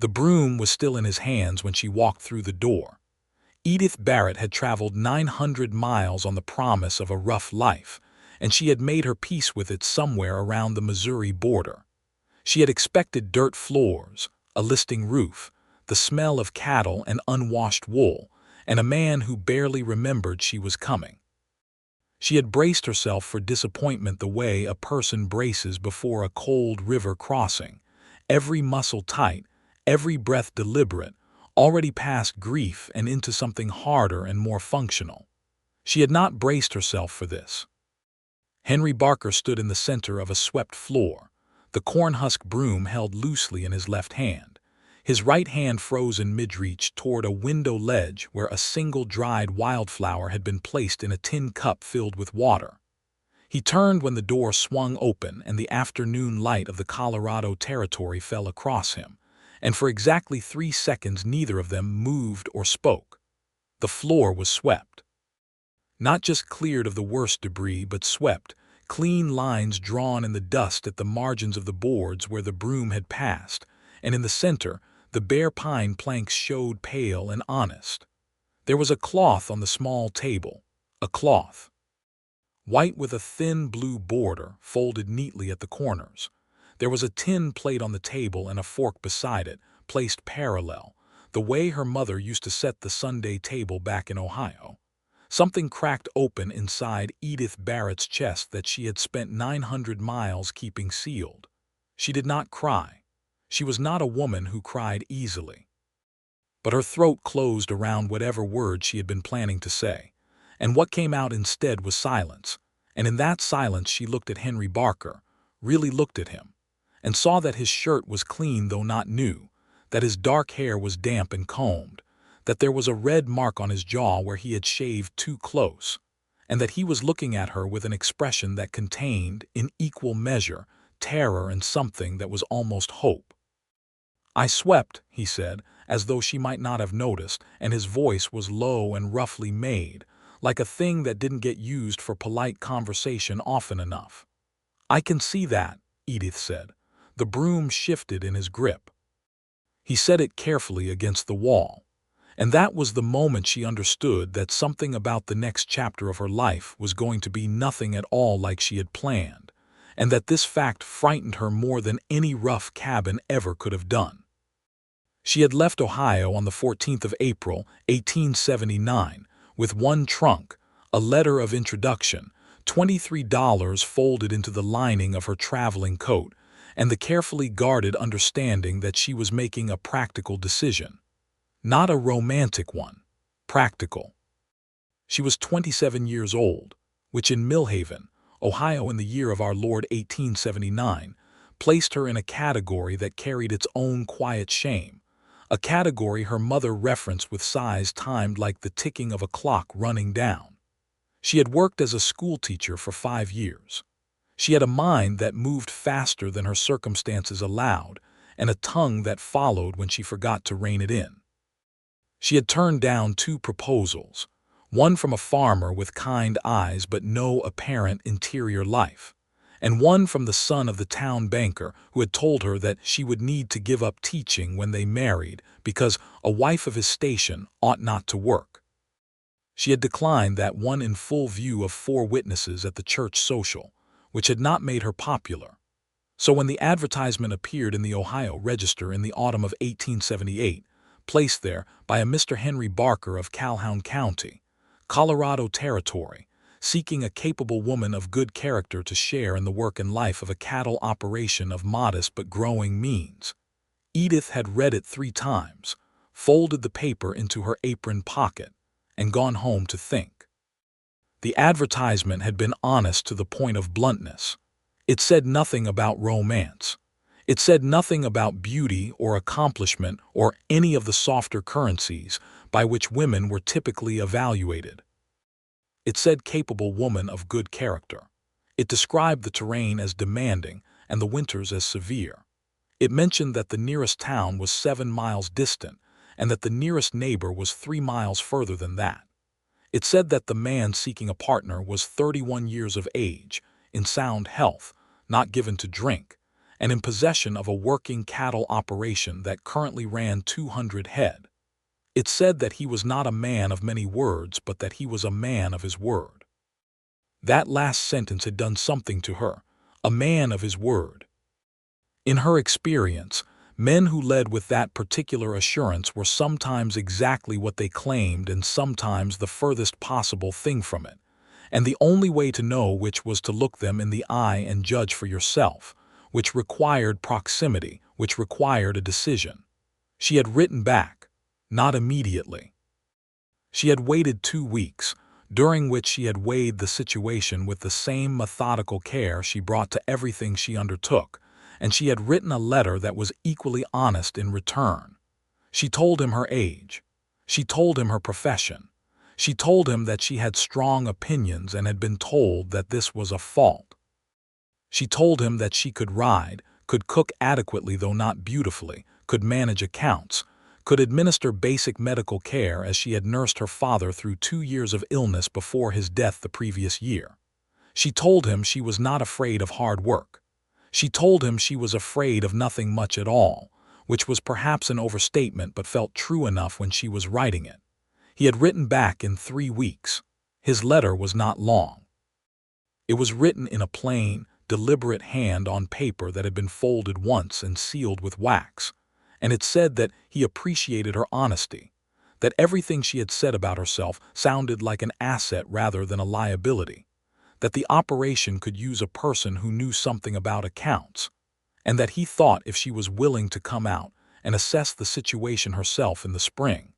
The broom was still in his hands when she walked through the door. Edith Barrett had traveled 900 miles on the promise of a rough life, and she had made her peace with it somewhere around the Missouri border. She had expected dirt floors, a listing roof, the smell of cattle and unwashed wool, and a man who barely remembered she was coming. She had braced herself for disappointment the way a person braces before a cold river crossing, every muscle tight, every breath deliberate, already past grief and into something harder and more functional. She had not braced herself for this. Henry Barker stood in the center of a swept floor, the cornhusk broom held loosely in his left hand, his right hand frozen mid-reach toward a window ledge where a single dried wildflower had been placed in a tin cup filled with water. He turned when the door swung open and the afternoon light of the Colorado Territory fell across him, and for exactly 3 seconds neither of them moved or spoke. The floor was swept. Not just cleared of the worst debris, but swept, clean lines drawn in the dust at the margins of the boards where the broom had passed, and in the center, the bare pine planks showed pale and honest. There was a cloth on the small table, a cloth. White with a thin blue border, folded neatly at the corners. There was a tin plate on the table and a fork beside it, placed parallel, the way her mother used to set the Sunday table back in Ohio. Something cracked open inside Edith Barrett's chest that she had spent 900 miles keeping sealed. She did not cry. She was not a woman who cried easily. But her throat closed around whatever word she had been planning to say, and what came out instead was silence, and in that silence she looked at Henry Barker, really looked at him, and saw that his shirt was clean though not new, that his dark hair was damp and combed, that there was a red mark on his jaw where he had shaved too close, and that he was looking at her with an expression that contained, in equal measure, terror and something that was almost hope. "I swept," he said, as though she might not have noticed, and his voice was low and roughly made, like a thing that didn't get used for polite conversation often enough. "I can see that," Edith said. The broom shifted in his grip. He set it carefully against the wall. And that was the moment she understood that something about the next chapter of her life was going to be nothing at all like she had planned, and that this fact frightened her more than any rough cabin ever could have done. She had left Ohio on the 14th of April, 1879, with one trunk, a letter of introduction, $23 folded into the lining of her traveling coat, and the carefully guarded understanding that she was making a practical decision. Not a romantic one, practical. She was 27 years old, which in Millhaven, Ohio in the year of our Lord 1879, placed her in a category that carried its own quiet shame, a category her mother referenced with sighs timed like the ticking of a clock running down. She had worked as a schoolteacher for 5 years. She had a mind that moved faster than her circumstances allowed, and a tongue that followed when she forgot to rein it in. She had turned down 2 proposals, one from a farmer with kind eyes but no apparent interior life, and one from the son of the town banker who had told her that she would need to give up teaching when they married because a wife of his station ought not to work. She had declined that one in full view of 4 witnesses at the church social, which had not made her popular. So when the advertisement appeared in the Ohio Register in the autumn of 1878, placed there by a Mr. Henry Barker of Calhoun County, Colorado Territory, seeking a capable woman of good character to share in the work and life of a cattle operation of modest but growing means. Edith had read it 3 times, folded the paper into her apron pocket, and gone home to think. The advertisement had been honest to the point of bluntness. It said nothing about romance. It said nothing about beauty or accomplishment or any of the softer currencies by which women were typically evaluated. It said capable woman of good character. It described the terrain as demanding and the winters as severe. It mentioned that the nearest town was 7 miles distant and that the nearest neighbor was 3 miles further than that. It said that the man seeking a partner was 31 years of age, in sound health, not given to drink, and in possession of a working cattle operation that currently ran 200 head. It said that he was not a man of many words, but that he was a man of his word. That last sentence had done something to her, a man of his word. In her experience, men who led with that particular assurance were sometimes exactly what they claimed and sometimes the furthest possible thing from it, and the only way to know which was to look them in the eye and judge for yourself, which required proximity, which required a decision. She had written back, not immediately. She had waited 2 weeks, during which she had weighed the situation with the same methodical care she brought to everything she undertook, and she had written a letter that was equally honest in return. She told him her age. She told him her profession. She told him that she had strong opinions and had been told that this was a fault. She told him that she could ride, could cook adequately though not beautifully, could manage accounts, could administer basic medical care as she had nursed her father through 2 years of illness before his death the previous year. She told him she was not afraid of hard work. She told him she was afraid of nothing much at all, which was perhaps an overstatement but felt true enough when she was writing it. He had written back in 3 weeks. His letter was not long. It was written in a plain, deliberate hand on paper that had been folded once and sealed with wax, and it said that he appreciated her honesty, that everything she had said about herself sounded like an asset rather than a liability, that the operation could use a person who knew something about accounts, and that he thought if she was willing to come out and assess the situation herself in the spring,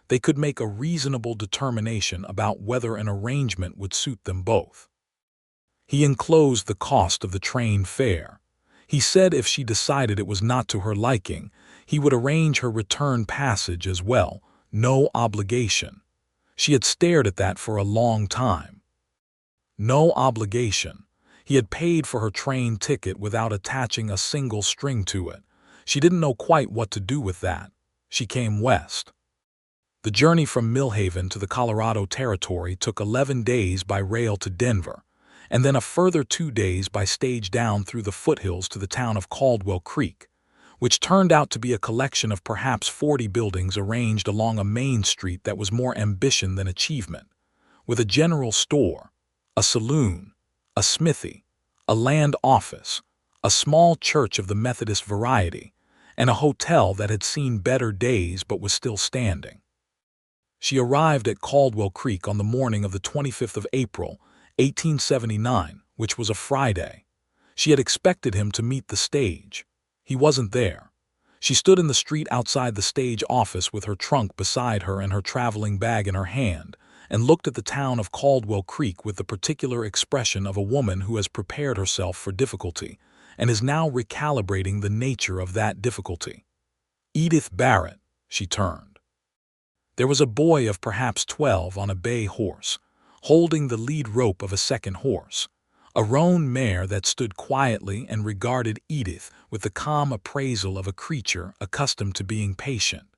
they could make a reasonable determination about whether an arrangement would suit them both. He enclosed the cost of the train fare. He said if she decided it was not to her liking, he would arrange her return passage as well, no obligation. She had stared at that for a long time. No obligation. He had paid for her train ticket without attaching a single string to it. She didn't know quite what to do with that. She came west. The journey from Millhaven to the Colorado Territory took 11 days by rail to Denver, and then a further 2 days by stage down through the foothills to the town of Caldwell Creek, which turned out to be a collection of perhaps 40 buildings arranged along a main street that was more ambition than achievement, with a general store, a saloon, a smithy, a land office, a small church of the Methodist variety, and a hotel that had seen better days but was still standing. She arrived at Caldwell Creek on the morning of the 25th of April, 1879, which was a Friday. She had expected him to meet the stage. He wasn't there. She stood in the street outside the stage office with her trunk beside her and her traveling bag in her hand, and looked at the town of Caldwell Creek with the particular expression of a woman who has prepared herself for difficulty and is now recalibrating the nature of that difficulty. Edith Barrett, she turned. There was a boy of perhaps 12 on a bay horse, holding the lead rope of a second horse, a roan mare that stood quietly and regarded Edith with the calm appraisal of a creature accustomed to being patient.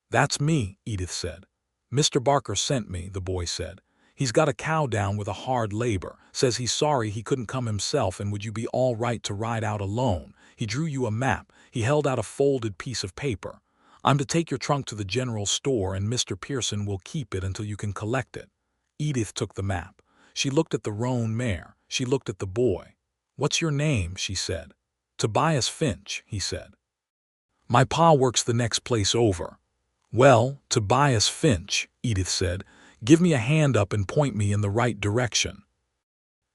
"That's me," Edith said. "Mr. Barker sent me," the boy said. "He's got a cow down with a hard labor, says he's sorry he couldn't come himself and would you be all right to ride out alone. He drew you a map." He held out a folded piece of paper. "I'm to take your trunk to the general store and Mr. Pearson will keep it until you can collect it." Edith took the map. She looked at the roan mare. She looked at the boy. "What's your name?" she said. "Tobias Finch," he said. "My pa works the next place over." "Well, Tobias Finch," Edith said, "give me a hand up and point me in the right direction."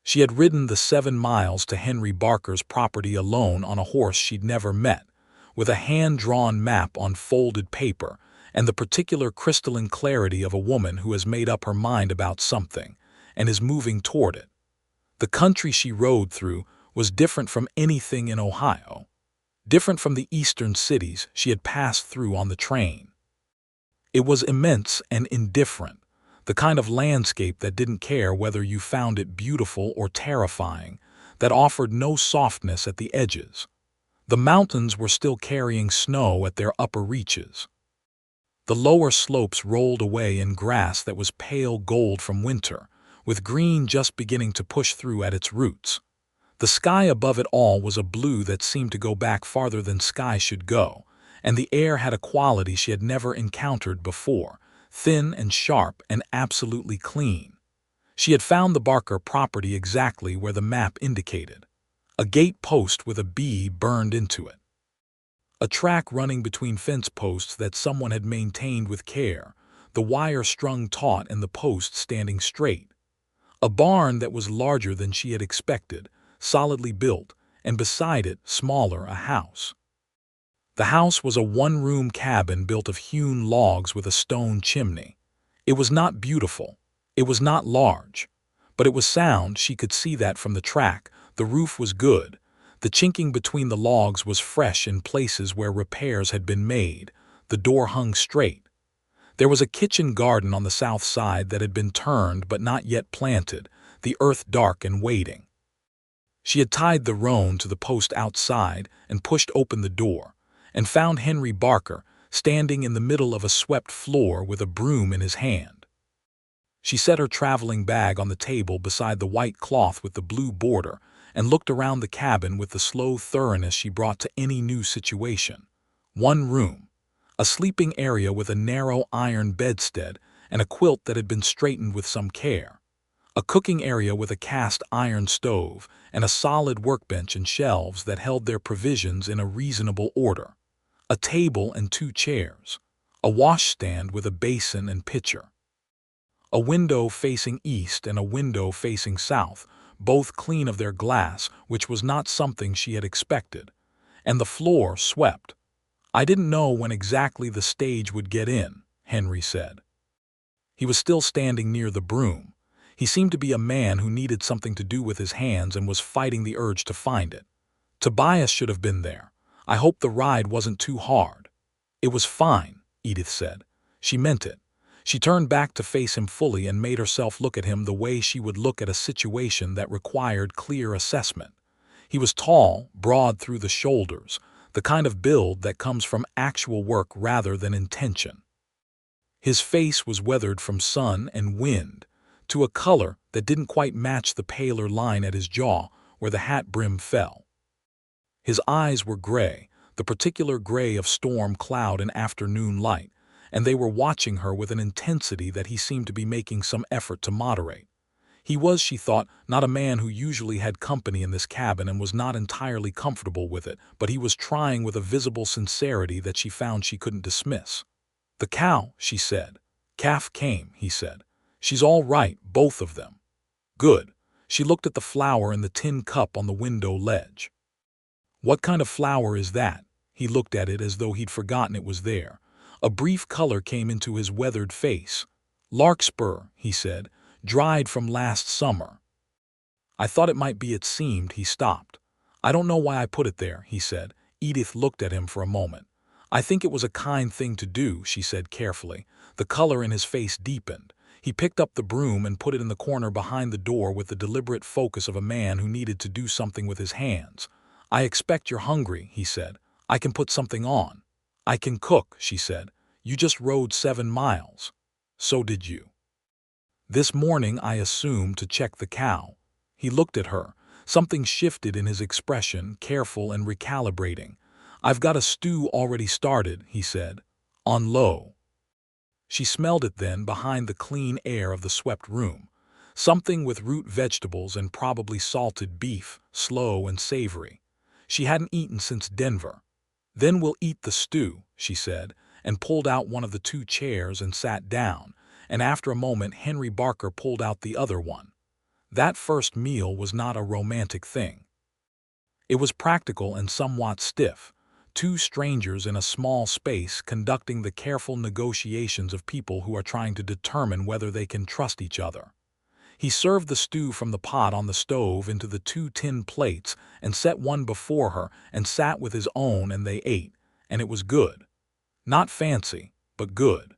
She had ridden the 7 miles to Henry Barker's property alone on a horse she'd never met, with a hand-drawn map on folded paper and the particular crystalline clarity of a woman who has made up her mind about something and is moving toward it. The country she rode through was different from anything in Ohio, different from the eastern cities she had passed through on the train. It was immense and indifferent, the kind of landscape that didn't care whether you found it beautiful or terrifying, that offered no softness at the edges. The mountains were still carrying snow at their upper reaches. The lower slopes rolled away in grass that was pale gold from winter, with green just beginning to push through at its roots. The sky above it all was a blue that seemed to go back farther than sky should go, and the air had a quality she had never encountered before, thin and sharp and absolutely clean. She had found the Barker property exactly where the map indicated. A gate post with a bee burned into it. A track running between fence posts that someone had maintained with care, the wire strung taut and the post standing straight. A barn that was larger than she had expected, solidly built, and beside it, smaller, a house. The house was a one-room cabin built of hewn logs with a stone chimney. It was not beautiful. It was not large. But it was sound, she could see that from the track. The roof was good. The chinking between the logs was fresh in places where repairs had been made. The door hung straight. There was a kitchen garden on the south side that had been turned but not yet planted, the earth dark and waiting. She had tied the roan to the post outside and pushed open the door, and found Henry Barker standing in the middle of a swept floor with a broom in his hand. She set her traveling bag on the table beside the white cloth with the blue border and looked around the cabin with the slow thoroughness she brought to any new situation. One room, a sleeping area with a narrow iron bedstead and a quilt that had been straightened with some care. A cooking area with a cast iron stove and a solid workbench and shelves that held their provisions in a reasonable order. A table and 2 chairs. A washstand with a basin and pitcher. A window facing east and a window facing south, both clean of their glass, which was not something she had expected. And the floor swept. "I didn't know when exactly the stage would get in," Henry said. He was still standing near the broom. He seemed to be a man who needed something to do with his hands and was fighting the urge to find it. "Tobias should have been there. I hope the ride wasn't too hard." "It was fine," Edith said. She meant it. She turned back to face him fully and made herself look at him the way she would look at a situation that required clear assessment. He was tall, broad through the shoulders, the kind of build that comes from actual work rather than intention. His face was weathered from sun and wind, to a color that didn't quite match the paler line at his jaw where the hat brim fell. His eyes were gray, the particular gray of storm cloud and afternoon light, and they were watching her with an intensity that he seemed to be making some effort to moderate. He was, she thought, not a man who usually had company in this cabin and was not entirely comfortable with it, but he was trying with a visible sincerity that she found she couldn't dismiss. "The cow," she said. "Calf came," he said. "She's all right, both of them." "Good." She looked at the flower in the tin cup on the window ledge. "What kind of flower is that?" He looked at it as though he'd forgotten it was there. A brief color came into his weathered face. "Larkspur," he said, "dried from last summer." "I thought it might be," it seemed. He stopped. "I don't know why I put it there," he said. Edith looked at him for a moment. "I think it was a kind thing to do," she said carefully. The color in his face deepened. He picked up the broom and put it in the corner behind the door with the deliberate focus of a man who needed to do something with his hands. "I expect you're hungry," he said. "I can put something on." "I can cook," she said. "You just rode 7 miles. So did you." "This morning, I assumed, to check the cow." He looked at her. Something shifted in his expression, careful and recalibrating. "I've got a stew already started," he said. "On low." She smelled it then behind the clean air of the swept room. Something with root vegetables and probably salted beef, slow and savory. She hadn't eaten since Denver. "Then we'll eat the stew," she said, and pulled out one of the 2 chairs and sat down, and after a moment Henry Barker pulled out the other one. That first meal was not a romantic thing. It was practical and somewhat stiff. 2 strangers in a small space conducting the careful negotiations of people who are trying to determine whether they can trust each other. He served the stew from the pot on the stove into the 2 tin plates and set one before her and sat with his own, and they ate, and it was good. Not fancy, but good.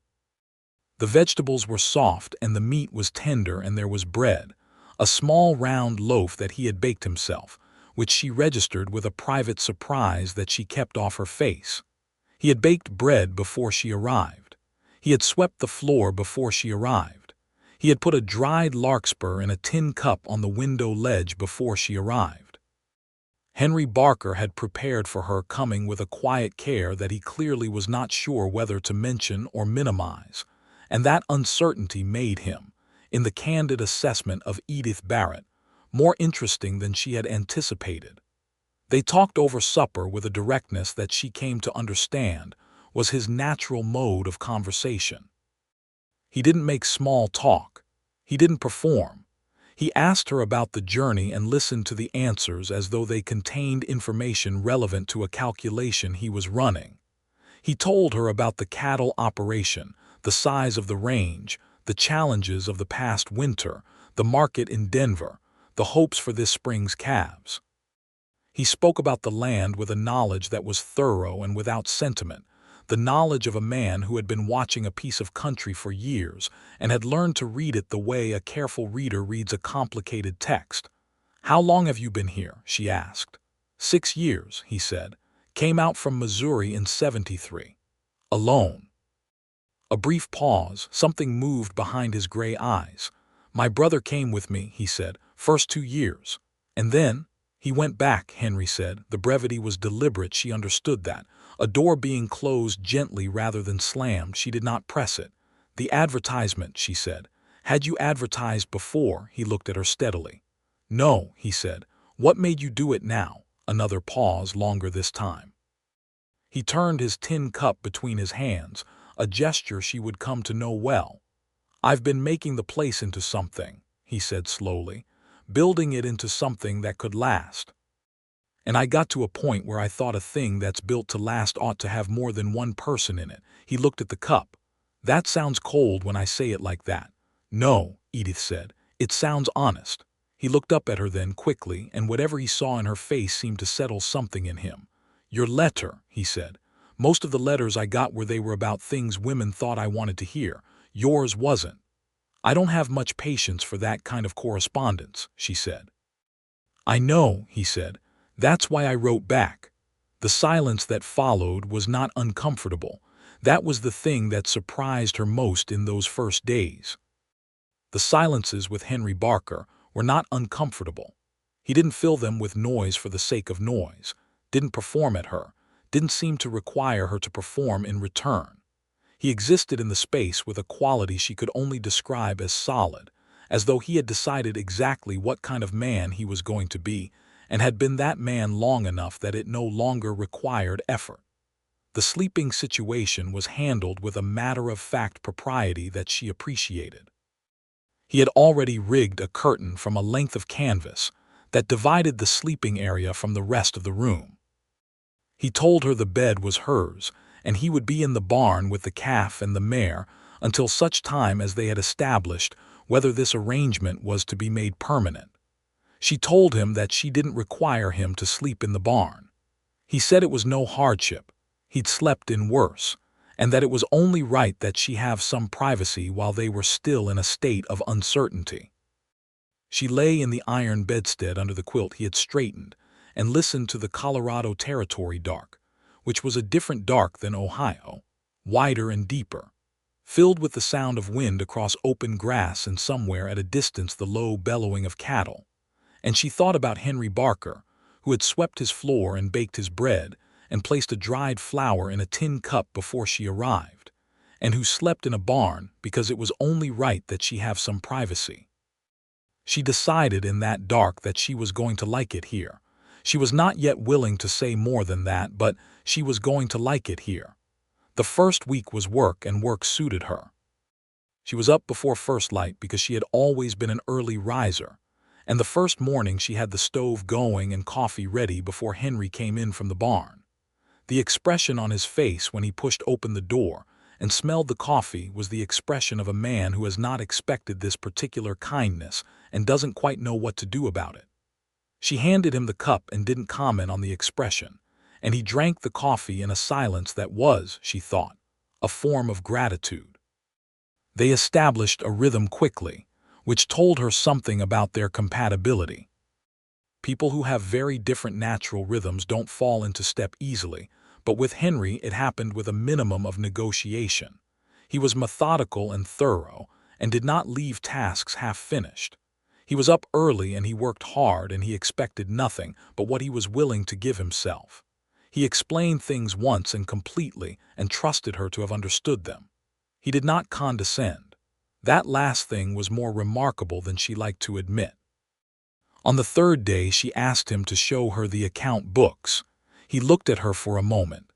The vegetables were soft and the meat was tender, and there was bread, a small round loaf that he had baked himself, which she registered with a private surprise that she kept off her face. He had baked bread before she arrived. He had swept the floor before she arrived. He had put a dried larkspur in a tin cup on the window ledge before she arrived. Henry Barker had prepared for her coming with a quiet care that he clearly was not sure whether to mention or minimize, and that uncertainty made him, in the candid assessment of Edith Barrett, more interesting than she had anticipated. They talked over supper with a directness that she came to understand was his natural mode of conversation. He didn't make small talk. He didn't perform. He asked her about the journey and listened to the answers as though they contained information relevant to a calculation he was running. He told her about the cattle operation, the size of the range, the challenges of the past winter, the market in Denver, the hopes for this spring's calves. He spoke about the land with a knowledge that was thorough and without sentiment, the knowledge of a man who had been watching a piece of country for years and had learned to read it the way a careful reader reads a complicated text. "How long have you been here?" she asked. 6 years, he said. "Came out from Missouri in '73. Alone." A brief pause, something moved behind his gray eyes. "My brother came with me," he said, "first 2 years. And then he went back," Henry said. The brevity was deliberate, she understood that. A door being closed gently rather than slammed, she did not press it. "The advertisement," she said. "Had you advertised before?" He looked at her steadily. "No," he said. "What made you do it now?" Another pause, longer this time. He turned his tin cup between his hands, a gesture she would come to know well. "I've been making the place into something," he said slowly, "building it into something that could last. And I got to a point where I thought a thing that's built to last ought to have more than one person in it." He looked at the cup. "That sounds cold when I say it like that." "No," Edith said. "It sounds honest." He looked up at her then, quickly, and whatever he saw in her face seemed to settle something in him. "Your letter," he said. "Most of the letters I got they were about things women thought I wanted to hear. Yours wasn't." "I don't have much patience for that kind of correspondence," she said. "I know," he said. "That's why I wrote back." The silence that followed was not uncomfortable. That was the thing that surprised her most in those first days. The silences with Henry Barker were not uncomfortable. He didn't fill them with noise for the sake of noise, didn't perform at her, didn't seem to require her to perform in return. He existed in the space with a quality she could only describe as solid, as though he had decided exactly what kind of man he was going to be, and had been that man long enough that it no longer required effort. The sleeping situation was handled with a matter-of-fact propriety that she appreciated. He had already rigged a curtain from a length of canvas that divided the sleeping area from the rest of the room. He told her the bed was hers, and he would be in the barn with the calf and the mare until such time as they had established whether this arrangement was to be made permanent. She told him that she didn't require him to sleep in the barn. He said it was no hardship. He'd slept in worse, and that it was only right that she have some privacy while they were still in a state of uncertainty. She lay in the iron bedstead under the quilt he had straightened and listened to the Colorado Territory dark, which was a different dark than Ohio, wider and deeper, filled with the sound of wind across open grass and somewhere at a distance the low bellowing of cattle. And she thought about Henry Barker, who had swept his floor and baked his bread and placed a dried flower in a tin cup before she arrived, and who slept in a barn because it was only right that she have some privacy. She decided in that dark that she was going to like it here. She was not yet willing to say more than that, but she was going to like it here. The first week was work, and work suited her. She was up before first light because she had always been an early riser, and the first morning she had the stove going and coffee ready before Henry came in from the barn. The expression on his face when he pushed open the door and smelled the coffee was the expression of a man who has not expected this particular kindness and doesn't quite know what to do about it. She handed him the cup and didn't comment on the expression, and he drank the coffee in a silence that was, she thought, a form of gratitude. They established a rhythm quickly, which told her something about their compatibility. People who have very different natural rhythms don't fall into step easily, but with Henry it happened with a minimum of negotiation. He was methodical and thorough, and did not leave tasks half-finished. He was up early and he worked hard and he expected nothing but what he was willing to give himself. He explained things once and completely and trusted her to have understood them. He did not condescend. That last thing was more remarkable than she liked to admit. On the third day, she asked him to show her the account books. He looked at her for a moment.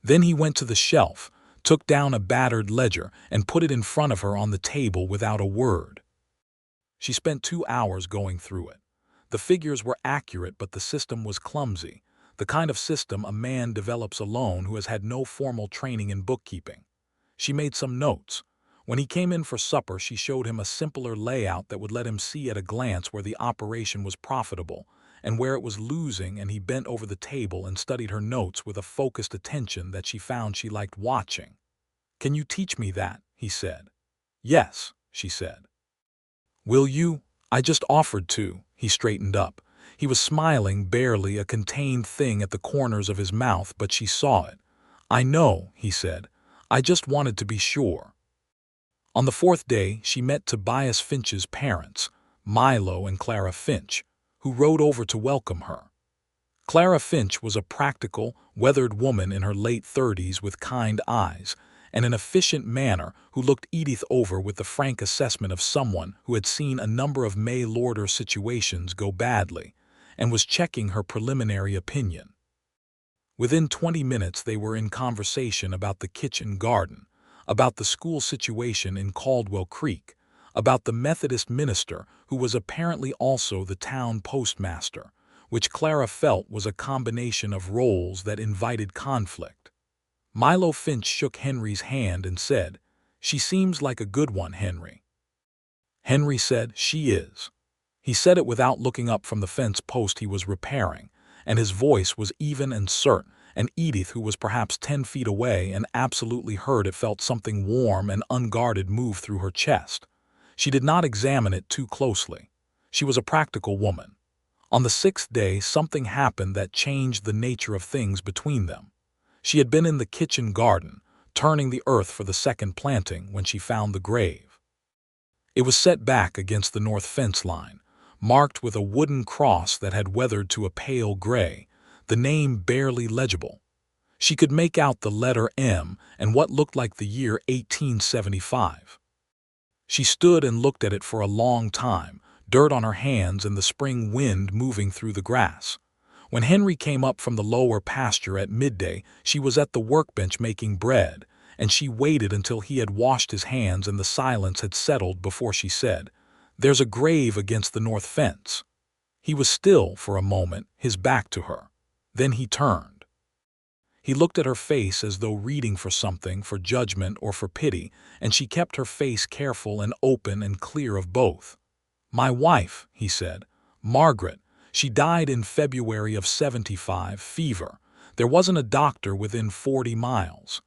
Then he went to the shelf, took down a battered ledger, and put it in front of her on the table without a word. She spent 2 hours going through it. The figures were accurate, but the system was clumsy, the kind of system a man develops alone who has had no formal training in bookkeeping. She made some notes. When he came in for supper, she showed him a simpler layout that would let him see at a glance where the operation was profitable and where it was losing, and he bent over the table and studied her notes with a focused attention that she found she liked watching. "Can you teach me that?" he said. "Yes," she said. "Will you?" "I just offered to." He straightened up. He was smiling, barely a contained thing at the corners of his mouth, but she saw it. "I know," he said. "I just wanted to be sure." On the fourth day, she met Tobias Finch's parents, Milo and Clara Finch, who rode over to welcome her. Clara Finch was a practical, weathered woman in her late 30s with kind eyes and an efficient manner who looked Edith over with the frank assessment of someone who had seen a number of mail-order situations go badly and was checking her preliminary opinion. Within 20 minutes, they were in conversation about the kitchen garden, about the school situation in Caldwell Creek, about the Methodist minister who was apparently also the town postmaster, which Clara felt was a combination of roles that invited conflict. Milo Finch shook Henry's hand and said, "She seems like a good one, Henry." Henry said, "She is." He said it without looking up from the fence post he was repairing, and his voice was even and certain, and Edith, who was perhaps 10 feet away and absolutely heard it, felt something warm and unguarded move through her chest. She did not examine it too closely. She was a practical woman. On the 6th day, something happened that changed the nature of things between them. She had been in the kitchen garden, turning the earth for the second planting, when she found the grave. It was set back against the north fence line, marked with a wooden cross that had weathered to a pale gray, the name barely legible. She could make out the letter M and what looked like the year 1875. She stood and looked at it for a long time, dirt on her hands and the spring wind moving through the grass. When Henry came up from the lower pasture at midday, she was at the workbench making bread, and she waited until he had washed his hands and the silence had settled before she said, "There's a grave against the north fence." He was still for a moment, his back to her. Then he turned. He looked at her face as though reading for something, for judgment or for pity, and she kept her face careful and open and clear of both. "My wife," he said, "Margaret. She died in February of 75, fever. There wasn't a doctor within 40 miles.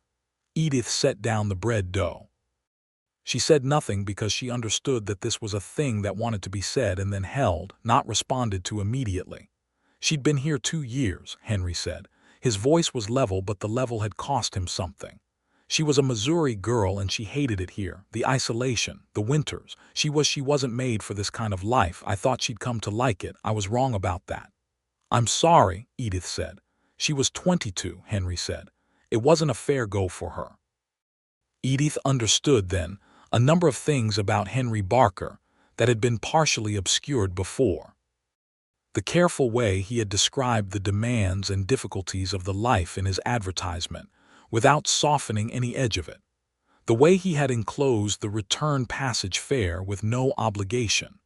Edith set down the bread dough. She said nothing because she understood that this was a thing that wanted to be said and then held, not responded to immediately. "She'd been here 2 years, Henry said. His voice was level, but the level had cost him something. "She was a Missouri girl and she hated it here, the isolation, the winters. She wasn't made for this kind of life. I thought she'd come to like it. I was wrong about that." "I'm sorry," Edith said. "She was 22, Henry said. It wasn't a fair go for her." Edith understood then a number of things about Henry Barker that had been partially obscured before. The careful way he had described the demands and difficulties of the life in his advertisement, without softening any edge of it. The way he had enclosed the return passage fare with no obligation.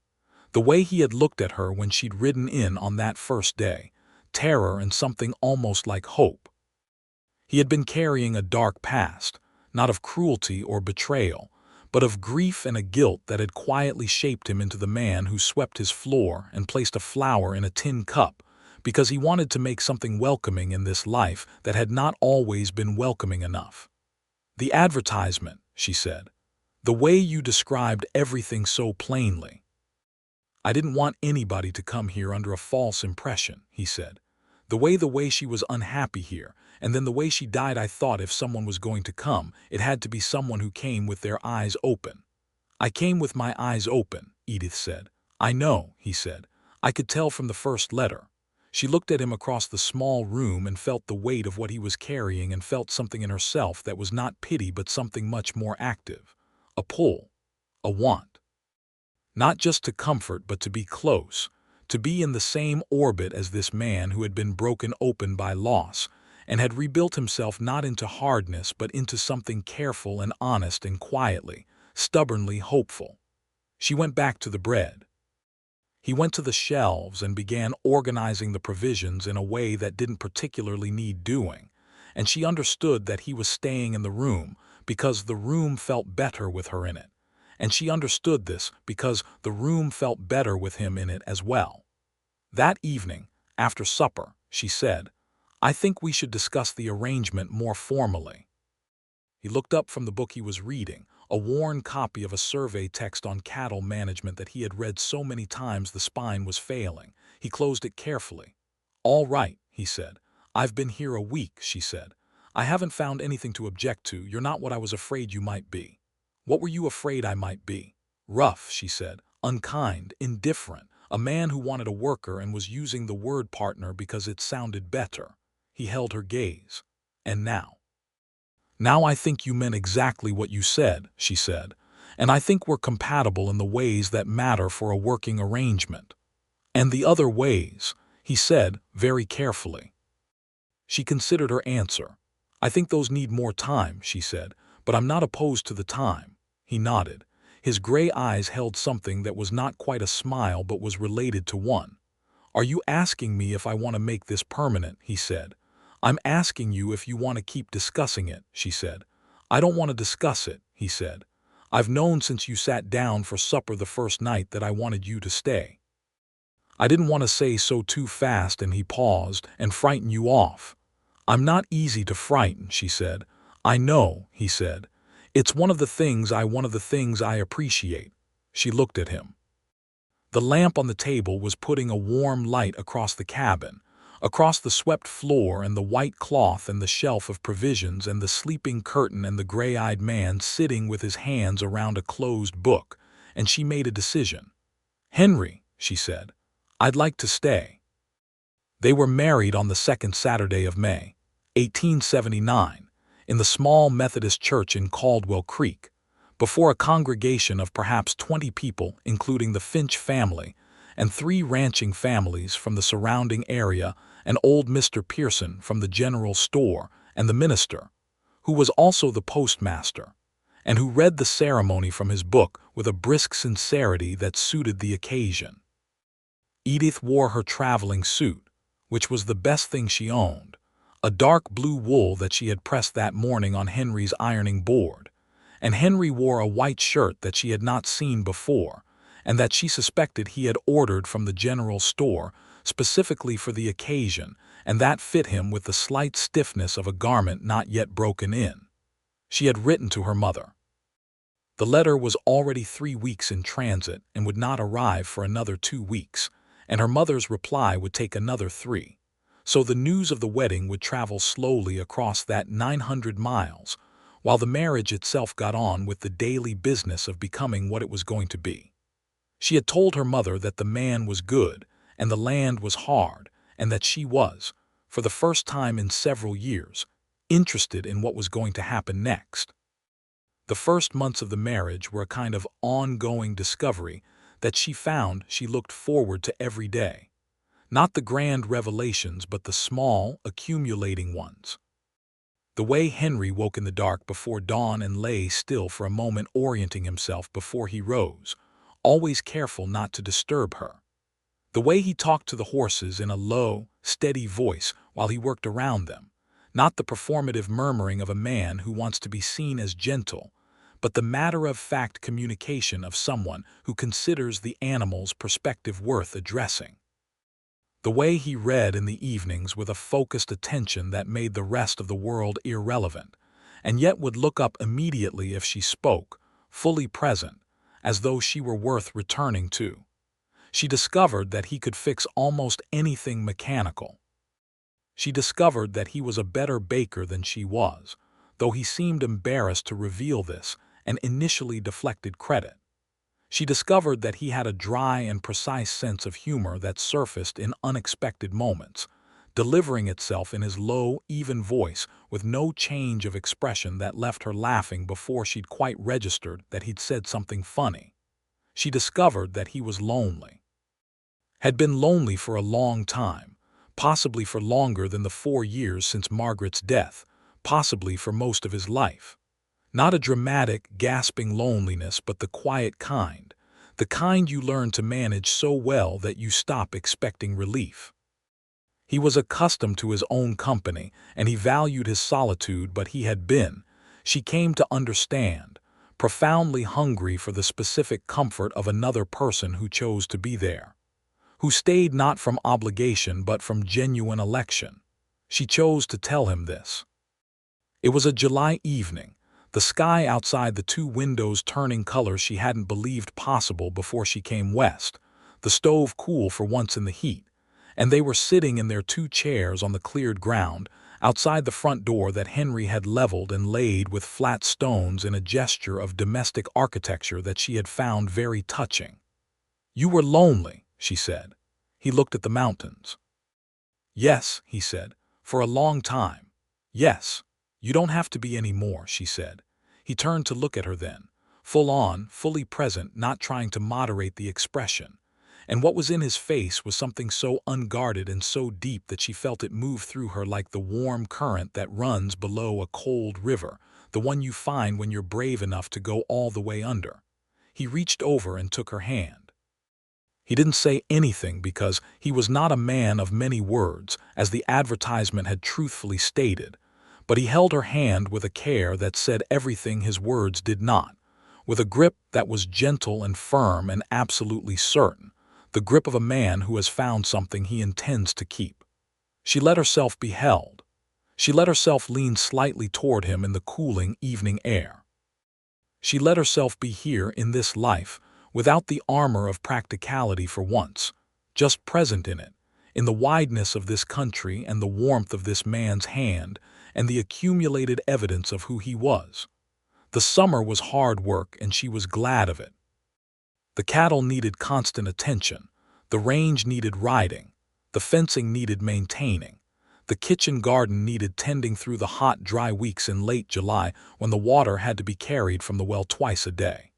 The way he had looked at her when she'd ridden in on that first day, terror and something almost like hope. He had been carrying a dark past, not of cruelty or betrayal, but of grief and a guilt that had quietly shaped him into the man who swept his floor and placed a flower in a tin cup because he wanted to make something welcoming in this life that had not always been welcoming enough. "The advertisement," she said. "The way you described everything so plainly." "I didn't want anybody to come here under a false impression," he said. The way she was unhappy here, and then the way she died, I thought if someone was going to come, it had to be someone who came with their eyes open." "I came with my eyes open," Edith said. "I know," he said. "I could tell from the first letter." She looked at him across the small room and felt the weight of what he was carrying and felt something in herself that was not pity but something much more active. A pull. A want. Not just to comfort but to be close. To be in the same orbit as this man who had been broken open by loss and had rebuilt himself not into hardness but into something careful and honest and quietly, stubbornly hopeful. She went back to the bread. He went to the shelves and began organizing the provisions in a way that didn't particularly need doing, and she understood that he was staying in the room because the room felt better with her in it, and she understood this because the room felt better with him in it as well. That evening, after supper, she said, "I think we should discuss the arrangement more formally." He looked up from the book he was reading, a worn copy of a survey text on cattle management that he had read so many times the spine was failing. He closed it carefully. "All right," he said. "I've been here a week," she said. "I haven't found anything to object to. You're not what I was afraid you might be." "What were you afraid I might be?" "Rough," she said. "Unkind, indifferent, a man who wanted a worker and was using the word partner because it sounded better." He held her gaze. "And now?" "Now I think you meant exactly what you said," she said, "and I think we're compatible in the ways that matter for a working arrangement." "And the other ways," he said, very carefully. She considered her answer. "I think those need more time," she said, "but I'm not opposed to the time." He nodded. His gray eyes held something that was not quite a smile but was related to one. "Are you asking me if I want to make this permanent?" he said. "I'm asking you if you want to keep discussing it," she said. "I don't want to discuss it," he said. "I've known since you sat down for supper the first night that I wanted you to stay. I didn't want to say so too fast," and he paused, "and frighten you off." "I'm not easy to frighten," she said. "I know," he said. "It's one of the things I appreciate." She looked at him. The lamp on the table was putting a warm light across the cabin, across the swept floor and the white cloth and the shelf of provisions and the sleeping curtain and the gray-eyed man sitting with his hands around a closed book, and she made a decision. "Henry," she said, "I'd like to stay." They were married on the second Saturday of May, 1879, in the small Methodist church in Caldwell Creek, before a congregation of perhaps 20 people, including the Finch family and 3 ranching families from the surrounding area and old Mr. Pearson from the general store and the minister, who was also the postmaster, and who read the ceremony from his book with a brisk sincerity that suited the occasion. Edith wore her traveling suit, which was the best thing she owned, a dark blue wool that she had pressed that morning on Henry's ironing board, and Henry wore a white shirt that she had not seen before, and that she suspected he had ordered from the general store specifically for the occasion, and that fit him with the slight stiffness of a garment not yet broken in. She had written to her mother. The letter was already 3 weeks in transit and would not arrive for another 2 weeks, and her mother's reply would take another 3. So the news of the wedding would travel slowly across that 900 miles, while the marriage itself got on with the daily business of becoming what it was going to be. She had told her mother that the man was good, and the land was hard, and that she was, for the first time in several years, interested in what was going to happen next. The first months of the marriage were a kind of ongoing discovery that she found she looked forward to every day. Not the grand revelations, but the small, accumulating ones. The way Henry woke in the dark before dawn and lay still for a moment orienting himself before he rose, always careful not to disturb her. The way he talked to the horses in a low, steady voice while he worked around them, not the performative murmuring of a man who wants to be seen as gentle, but the matter-of-fact communication of someone who considers the animal's perspective worth addressing. The way he read in the evenings with a focused attention that made the rest of the world irrelevant, and yet would look up immediately if she spoke, fully present, as though she were worth returning to. She discovered that he could fix almost anything mechanical. She discovered that he was a better baker than she was, though he seemed embarrassed to reveal this and initially deflected credit. She discovered that he had a dry and precise sense of humor that surfaced in unexpected moments, delivering itself in his low, even voice with no change of expression that left her laughing before she'd quite registered that he'd said something funny. She discovered that he was lonely. Had been lonely for a long time, possibly for longer than the 4 years since Margaret's death, possibly for most of his life. Not a dramatic, gasping loneliness, but the quiet kind, the kind you learn to manage so well that you stop expecting relief. He was accustomed to his own company, and he valued his solitude, but he had been, she came to understand, profoundly hungry for the specific comfort of another person who chose to be there, who stayed not from obligation but from genuine election. She chose to tell him this. It was a July evening, the sky outside the 2 windows turning colors she hadn't believed possible before she came west, the stove cool for once in the heat, and they were sitting in their 2 chairs on the cleared ground, outside the front door that Henry had leveled and laid with flat stones in a gesture of domestic architecture that she had found very touching. "You were lonely," she said. He looked at the mountains. "Yes," he said, "for a long time. Yes. You don't have to be any more," she said. He turned to look at her then, full on, fully present, not trying to moderate the expression. And what was in his face was something so unguarded and so deep that she felt it move through her like the warm current that runs below a cold river, the one you find when you're brave enough to go all the way under. He reached over and took her hand. He didn't say anything because he was not a man of many words, as the advertisement had truthfully stated, but he held her hand with a care that said everything his words did not, with a grip that was gentle and firm and absolutely certain, the grip of a man who has found something he intends to keep. She let herself be held. She let herself lean slightly toward him in the cooling evening air. She let herself be here in this life, without the armor of practicality for once, just present in it, in the wideness of this country and the warmth of this man's hand and the accumulated evidence of who he was. The summer was hard work and she was glad of it. The cattle needed constant attention, the range needed riding, the fencing needed maintaining, the kitchen garden needed tending through the hot, dry weeks in late July when the water had to be carried from the well twice a day.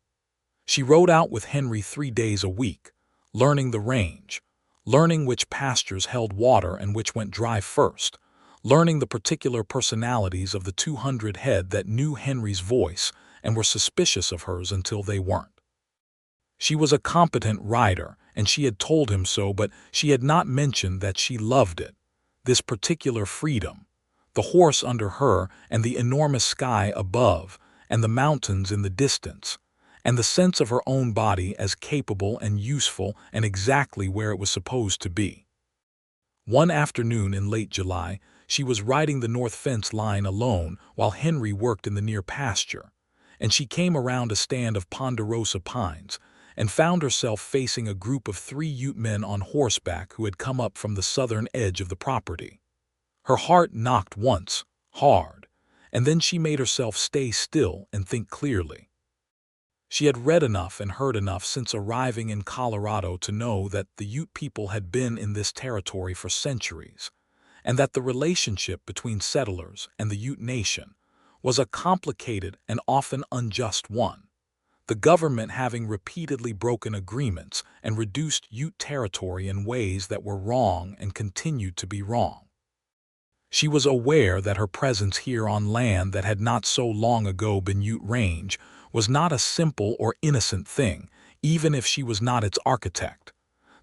She rode out with Henry 3 days a week, learning the range, learning which pastures held water and which went dry first, learning the particular personalities of the 200 head that knew Henry's voice and were suspicious of hers until they weren't. She was a competent rider, and she had told him so, but she had not mentioned that she loved it, this particular freedom, the horse under her and the enormous sky above and the mountains in the distance, and the sense of her own body as capable and useful and exactly where it was supposed to be. One afternoon in late July, she was riding the north fence line alone while Henry worked in the near pasture, and she came around a stand of ponderosa pines and found herself facing a group of 3 Ute men on horseback who had come up from the southern edge of the property. Her heart knocked once, hard, and then she made herself stay still and think clearly. She had read enough and heard enough since arriving in Colorado to know that the Ute people had been in this territory for centuries, and that the relationship between settlers and the Ute Nation was a complicated and often unjust one, the government having repeatedly broken agreements and reduced Ute territory in ways that were wrong and continued to be wrong. She was aware that her presence here on land that had not so long ago been Ute range was not a simple or innocent thing, even if she was not its architect.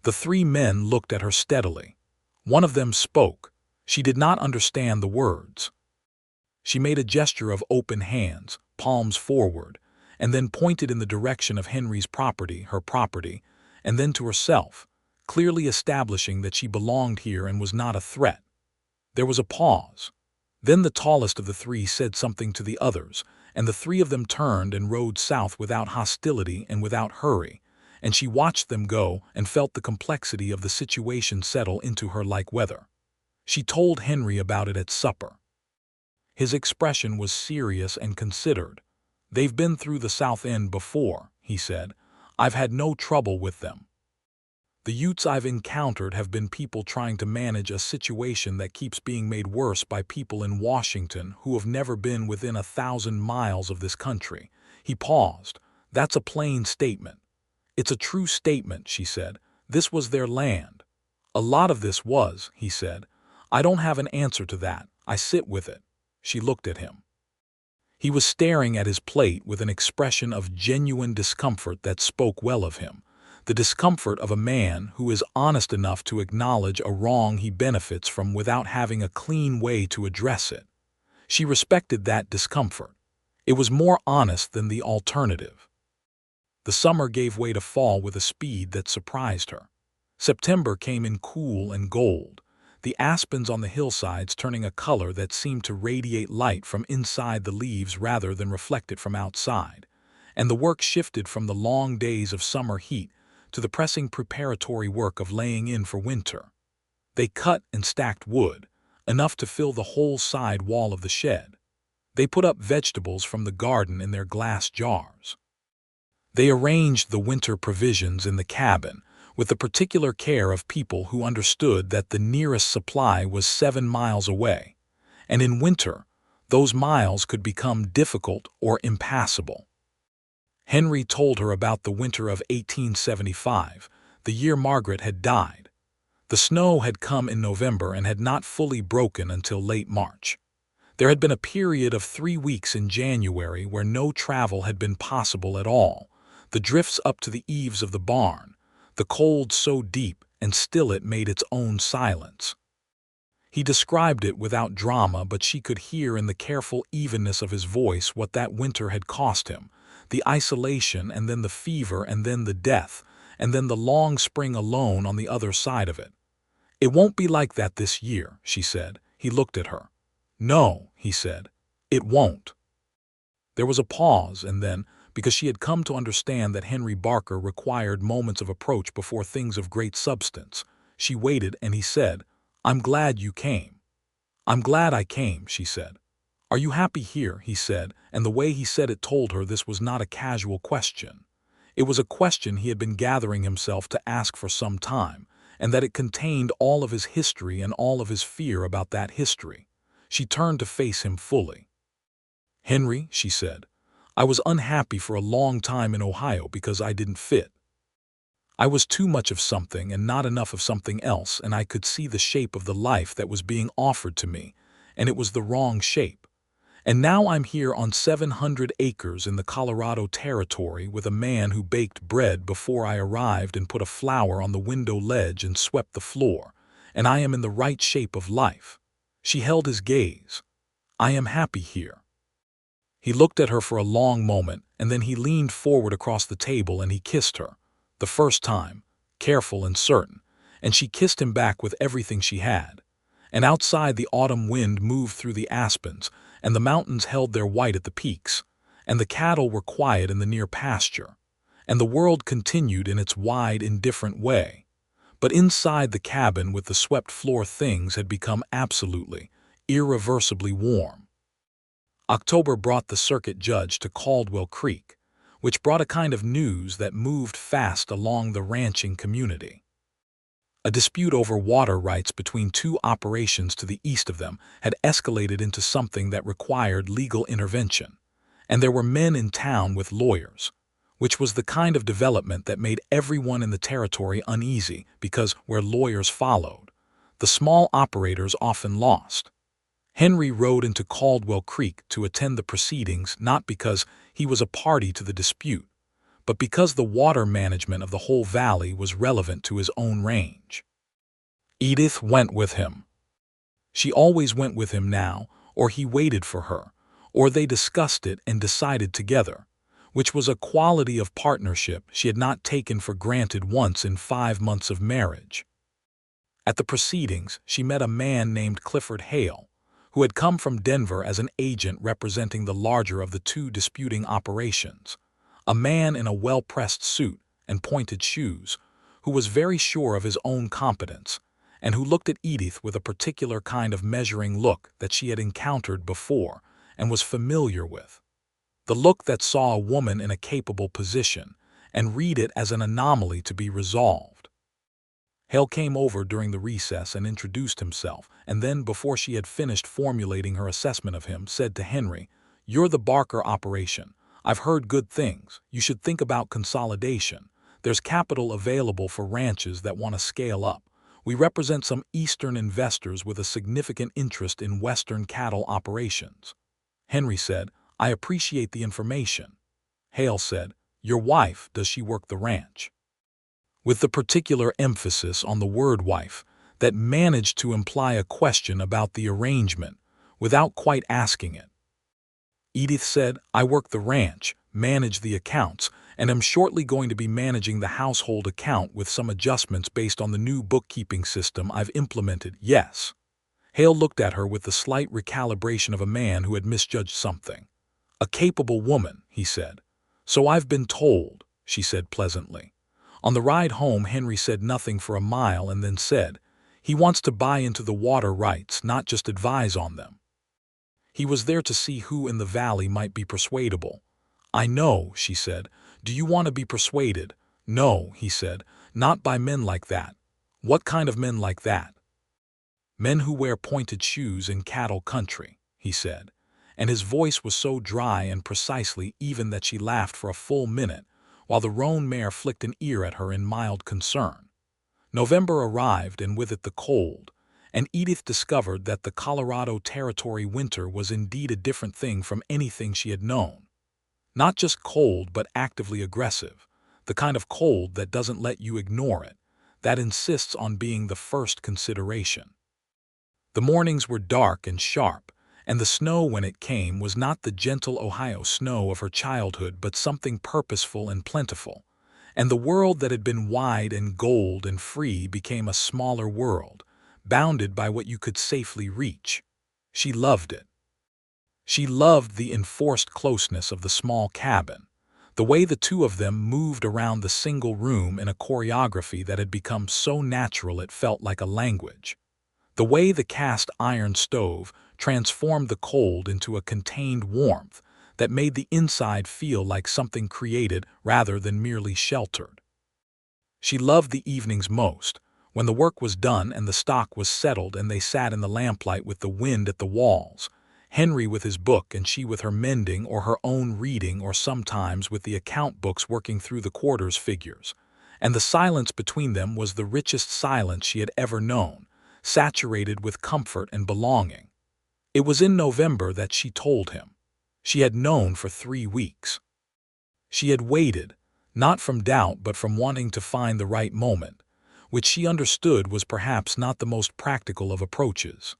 The 3 men looked at her steadily. One of them spoke. She did not understand the words. She made a gesture of open hands, palms forward, and then pointed in the direction of Henry's property, her property, and then to herself, clearly establishing that she belonged here and was not a threat. There was a pause. Then the tallest of the 3 said something to the others, and the 3 of them turned and rode south without hostility and without hurry, and she watched them go and felt the complexity of the situation settle into her like weather. She told Henry about it at supper. His expression was serious and considered. "They've been through the South End before," he said. I've had no trouble with them. The Utes I've encountered have been people trying to manage a situation that keeps being made worse by people in Washington who have never been within 1,000 miles of this country." He paused. "That's a plain statement." "It's a true statement," she said. "This was their land." "A lot of this was," he said. "I don't have an answer to that. I sit with it." She looked at him. He was staring at his plate with an expression of genuine discomfort that spoke well of him. The discomfort of a man who is honest enough to acknowledge a wrong he benefits from without having a clean way to address it. She respected that discomfort. It was more honest than the alternative. The summer gave way to fall with a speed that surprised her. September came in cool and gold, the aspens on the hillsides turning a color that seemed to radiate light from inside the leaves rather than reflect it from outside, and the work shifted from the long days of summer heat to the pressing preparatory work of laying in for winter. They cut and stacked wood, enough to fill the whole side wall of the shed. They put up vegetables from the garden in their glass jars. They arranged the winter provisions in the cabin with the particular care of people who understood that the nearest supply was 7 miles away, and in winter, those miles could become difficult or impassable. Henry told her about the winter of 1875, the year Margaret had died. The snow had come in November and had not fully broken until late March. There had been a period of 3 weeks in January where no travel had been possible at all, the drifts up to the eaves of the barn, the cold so deep and still it made its own silence. He described it without drama, but she could hear in the careful evenness of his voice what that winter had cost him, the isolation and then the fever and then the death, and then the long spring alone on the other side of it. "It won't be like that this year," she said. He looked at her. "No," he said, "it won't." There was a pause, and then, because she had come to understand that Henry Barker required moments of approach before things of great substance, she waited, and he said, "I'm glad you came." "I'm glad I came," she said. "Are you happy here?" he said, and the way he said it told her this was not a casual question. It was a question he had been gathering himself to ask for some time, and that it contained all of his history and all of his fear about that history. She turned to face him fully. "Henry," she said, "I was unhappy for a long time in Ohio because I didn't fit. I was too much of something and not enough of something else, and I could see the shape of the life that was being offered to me, and it was the wrong shape. And now I'm here on 700 acres in the Colorado Territory with a man who baked bread before I arrived and put a flower on the window ledge and swept the floor, and I am in the right shape of life." She held his gaze. "I am happy here." He looked at her for a long moment, and then he leaned forward across the table and he kissed her, the first time, careful and certain, and she kissed him back with everything she had. And outside the autumn wind moved through the aspens, and the mountains held their white at the peaks, and the cattle were quiet in the near pasture, and the world continued in its wide, indifferent way. But inside the cabin with the swept floor things had become absolutely, irreversibly warm. October brought the circuit judge to Caldwell Creek, which brought a kind of news that moved fast along the ranching community. A dispute over water rights between 2 operations to the east of them had escalated into something that required legal intervention, and there were men in town with lawyers, which was the kind of development that made everyone in the territory uneasy because where lawyers followed, the small operators often lost. Henry rode into Caldwell Creek to attend the proceedings not because he was a party to the dispute, but because the water management of the whole valley was relevant to his own range. Edith went with him. She always went with him now, or he waited for her, or they discussed it and decided together, which was a quality of partnership she had not taken for granted once in 5 months of marriage. At the proceedings, she met a man named Clifford Hale, who had come from Denver as an agent representing the larger of the 2 disputing operations. A man in a well-pressed suit and pointed shoes, who was very sure of his own competence, and who looked at Edith with a particular kind of measuring look that she had encountered before and was familiar with. The look that saw a woman in a capable position and read it as an anomaly to be resolved. Hale came over during the recess and introduced himself, and then, before she had finished formulating her assessment of him, said to Henry, "You're the Barker operation. I've heard good things. You should think about consolidation. There's capital available for ranches that want to scale up. We represent some Eastern investors with a significant interest in Western cattle operations." Henry said, "I appreciate the information." Hale said, "Your wife, does she work the ranch?" With the particular emphasis on the word wife that managed to imply a question about the arrangement without quite asking it. Edith said, "I work the ranch, manage the accounts, and am shortly going to be managing the household account with some adjustments based on the new bookkeeping system I've implemented, yes." Hale looked at her with the slight recalibration of a man who had misjudged something. "A capable woman," he said. "So I've been told," she said pleasantly. On the ride home, Henry said nothing for a mile and then said, "He wants to buy into the water rights, not just advise on them." He was there to see who in the valley might be persuadable. "I know," she said. "Do you want to be persuaded?" "No," he said, "not by men like that." "What kind of men like that?" "Men who wear pointed shoes in cattle country," he said, and his voice was so dry and precisely even that she laughed for a full minute, while the roan mare flicked an ear at her in mild concern. November arrived, and with it the cold, and Edith discovered that the Colorado Territory winter was indeed a different thing from anything she had known. Not just cold, but actively aggressive, the kind of cold that doesn't let you ignore it, that insists on being the first consideration. The mornings were dark and sharp, and the snow, when it came, was not the gentle Ohio snow of her childhood but something purposeful and plentiful, and the world that had been wide and gold and free became a smaller world, bounded by what you could safely reach. She loved it. She loved the enforced closeness of the small cabin, the way the two of them moved around the single room in a choreography that had become so natural it felt like a language. The way the cast iron stove transformed the cold into a contained warmth that made the inside feel like something created rather than merely sheltered. She loved the evenings most, when the work was done and the stock was settled and they sat in the lamplight with the wind at the walls, Henry with his book and she with her mending or her own reading, or sometimes with the account books working through the quarters figures, and the silence between them was the richest silence she had ever known, saturated with comfort and belonging. It was in November that she told him. She had known for 3 weeks. She had waited, not from doubt but from wanting to find the right moment, which she understood was perhaps not the most practical of approaches.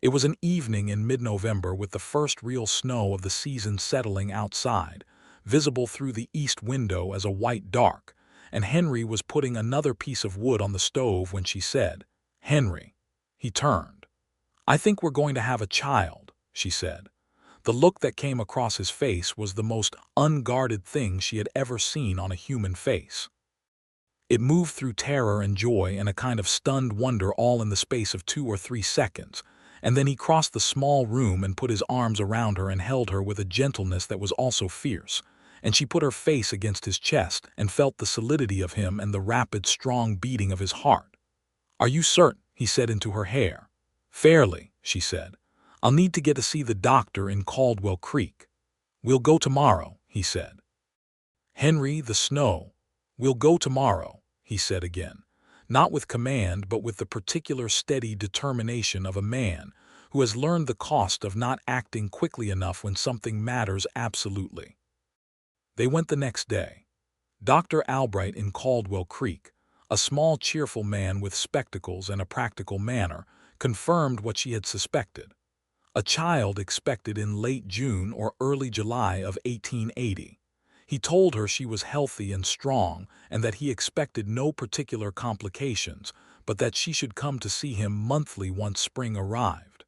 It was an evening in mid-November with the first real snow of the season settling outside, visible through the east window as a white dark, and Henry was putting another piece of wood on the stove when she said, "Henry." He turned. "I think we're going to have a child," she said. The look that came across his face was the most unguarded thing she had ever seen on a human face. It moved through terror and joy and a kind of stunned wonder all in the space of 2 or 3 seconds, and then he crossed the small room and put his arms around her and held her with a gentleness that was also fierce, and she put her face against his chest and felt the solidity of him and the rapid, strong beating of his heart. "Are you certain?" he said into her hair. "Fairly," she said. "I'll need to get to see the doctor in Caldwell Creek." "We'll go tomorrow," he said. "Henry, the snow." "We'll go tomorrow," he said again, not with command but with the particular steady determination of a man who has learned the cost of not acting quickly enough when something matters absolutely. They went the next day. Dr. Albright in Caldwell Creek, a small cheerful man with spectacles and a practical manner, confirmed what she had suspected. A child expected in late June or early July of 1880. He told her she was healthy and strong and that he expected no particular complications, but that she should come to see him monthly once spring arrived.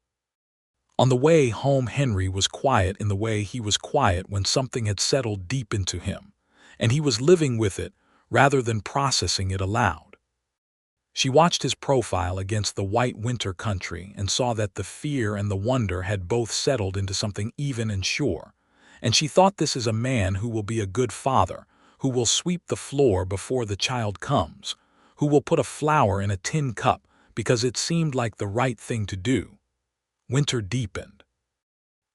On the way home, Henry was quiet in the way he was quiet when something had settled deep into him, and he was living with it rather than processing it aloud. She watched his profile against the white winter country and saw that the fear and the wonder had both settled into something even and sure, and she thought, "This is a man who will be a good father, who will sweep the floor before the child comes, who will put a flower in a tin cup because it seemed like the right thing to do. Winter deepened.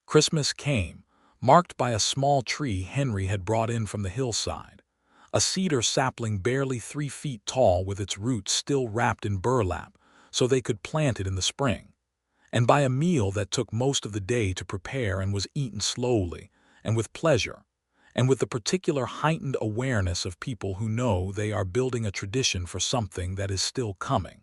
Christmas came, marked by a small tree Henry had brought in from the hillside, a cedar sapling barely 3 feet tall with its roots still wrapped in burlap so they could plant it in the spring, and by a meal that took most of the day to prepare and was eaten slowly and with pleasure, and with the particular heightened awareness of people who know they are building a tradition for something that is still coming.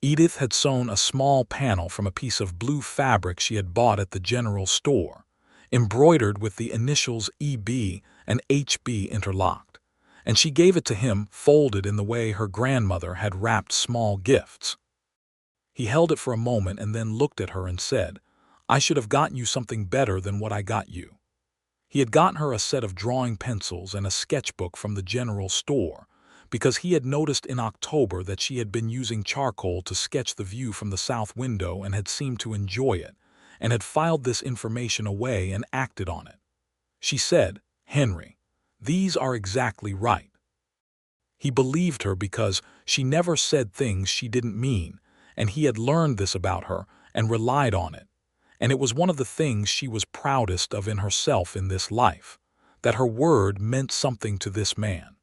Edith had sewn a small panel from a piece of blue fabric she had bought at the general store, embroidered with the initials EB and HB interlocked, and she gave it to him folded in the way her grandmother had wrapped small gifts. He held it for a moment and then looked at her and said, "I should have gotten you something better than what I got you." He had gotten her a set of drawing pencils and a sketchbook from the general store, because he had noticed in October that she had been using charcoal to sketch the view from the south window and had seemed to enjoy it, and had filed this information away and acted on it. She said, "Henry, these are exactly right." He believed her because she never said things she didn't mean, and he had learned this about her and relied on it. And it was one of the things she was proudest of in herself in this life, that her word meant something to this man.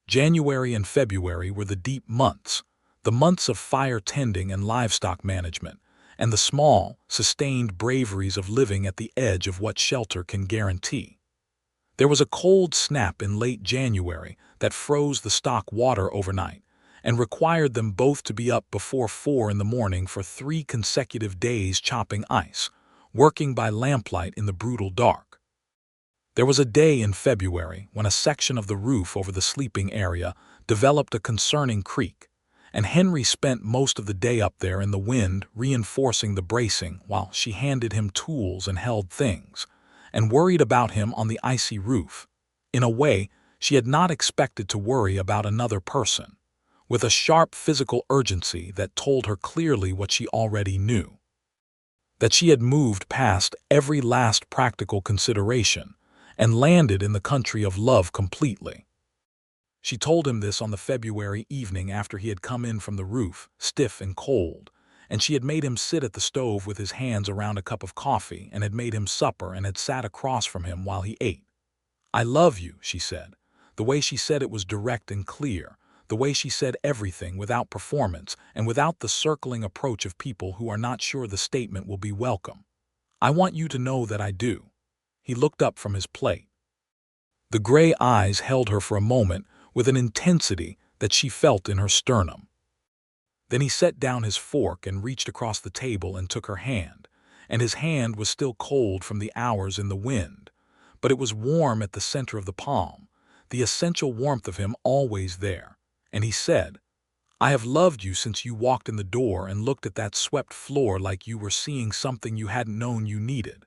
January and February were the deep months, the months of fire tending and livestock management, and the small, sustained braveries of living at the edge of what shelter can guarantee. There was a cold snap in late January that froze the stock water overnight, and required them both to be up before 4 in the morning for 3 consecutive days chopping ice, working by lamplight in the brutal dark. There was a day in February when a section of the roof over the sleeping area developed a concerning creak, and Henry spent most of the day up there in the wind reinforcing the bracing while she handed him tools and held things, and worried about him on the icy roof, in a way she had not expected to worry about another person, with a sharp physical urgency that told her clearly what she already knew. That she had moved past every last practical consideration and landed in the country of love completely. She told him this on the February evening after he had come in from the roof, stiff and cold, and she had made him sit at the stove with his hands around a cup of coffee and had made him supper and had sat across from him while he ate. "I love you," she said. The way she said it was direct and clear, the way she said everything without performance and without the circling approach of people who are not sure the statement will be welcome. "I want you to know that I do." He looked up from his plate. The gray eyes held her for a moment with an intensity that she felt in her sternum. Then he set down his fork and reached across the table and took her hand, and his hand was still cold from the hours in the wind, but it was warm at the center of the palm, the essential warmth of him always there. And he said, "I have loved you since you walked in the door and looked at that swept floor like you were seeing something you hadn't known you needed."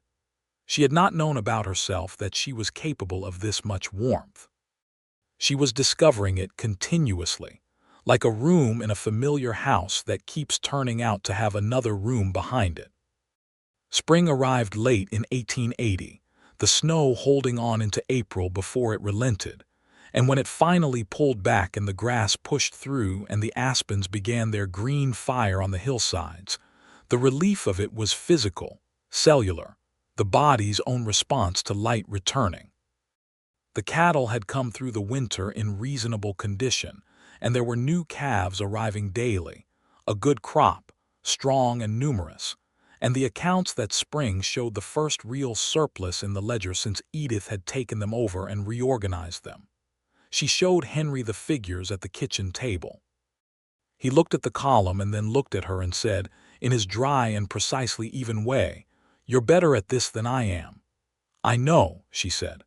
She had not known about herself that she was capable of this much warmth. She was discovering it continuously, like a room in a familiar house that keeps turning out to have another room behind it. Spring arrived late in 1880, the snow holding on into April before it relented, and when it finally pulled back and the grass pushed through and the aspens began their green fire on the hillsides, the relief of it was physical, cellular, the body's own response to light returning. The cattle had come through the winter in reasonable condition, and there were new calves arriving daily, a good crop, strong and numerous, and the accounts that spring showed the first real surplus in the ledger since Edith had taken them over and reorganized them. She showed Henry the figures at the kitchen table. He looked at the column and then looked at her and said, in his dry and precisely even way, "You're better at this than I am." "I know," she said.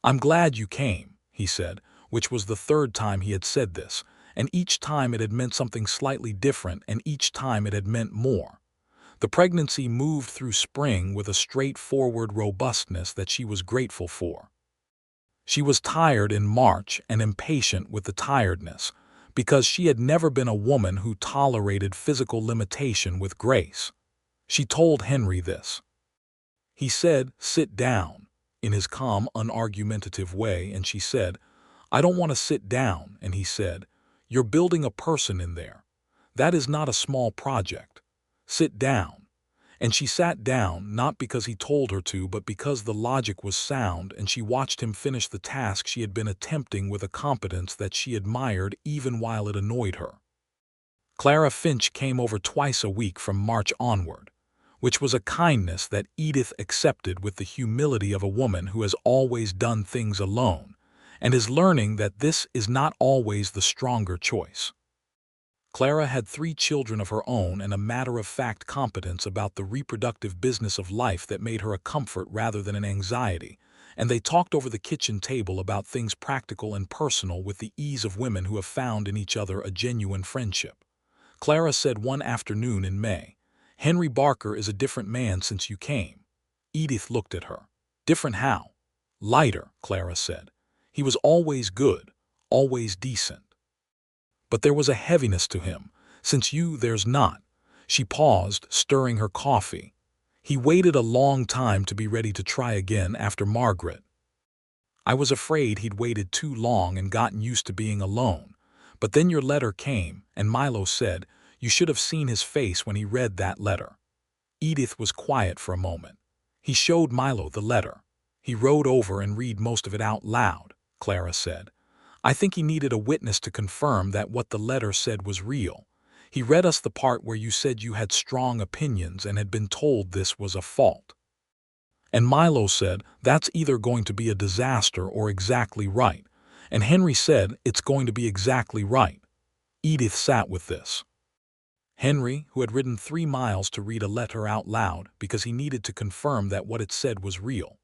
"I'm glad you came," he said, which was the 3rd time he had said this, and each time it had meant something slightly different and each time it had meant more. The pregnancy moved through spring with a straightforward robustness that she was grateful for. She was tired in March and impatient with the tiredness, because she had never been a woman who tolerated physical limitation with grace. She told Henry this. He said, "Sit down," in his calm, unargumentative way, and she said, "I don't want to sit down," and he said, "You're building a person in there. That is not a small project. Sit down." And she sat down, not because he told her to, but because the logic was sound, and she watched him finish the task she had been attempting with a competence that she admired even while it annoyed her. Clara Finch came over twice a week from March onward, which was a kindness that Edith accepted with the humility of a woman who has always done things alone, and is learning that this is not always the stronger choice. Clara had 3 children of her own and a matter-of-fact competence about the reproductive business of life that made her a comfort rather than an anxiety, and they talked over the kitchen table about things practical and personal with the ease of women who have found in each other a genuine friendship. Clara said one afternoon in May, "Henry Barker is a different man since you came." Edith looked at her. "Different how?" "Lighter," Clara said. "He was always good, always decent. But there was a heaviness to him. Since you, there's not." She paused, stirring her coffee. "He waited a long time to be ready to try again after Margaret. I was afraid he'd waited too long and gotten used to being alone. But then your letter came, and Milo said, you should have seen his face when he read that letter." Edith was quiet for a moment. "He showed Milo the letter. He rode over and read most of it out loud," Clara said. "I think he needed a witness to confirm that what the letter said was real. He read us the part where you said you had strong opinions and had been told this was a fault. And Milo said, that's either going to be a disaster or exactly right. And Henry said, it's going to be exactly right." Edith sat with this. Henry, who had ridden 3 miles to read a letter out loud because he needed to confirm that what it said was real.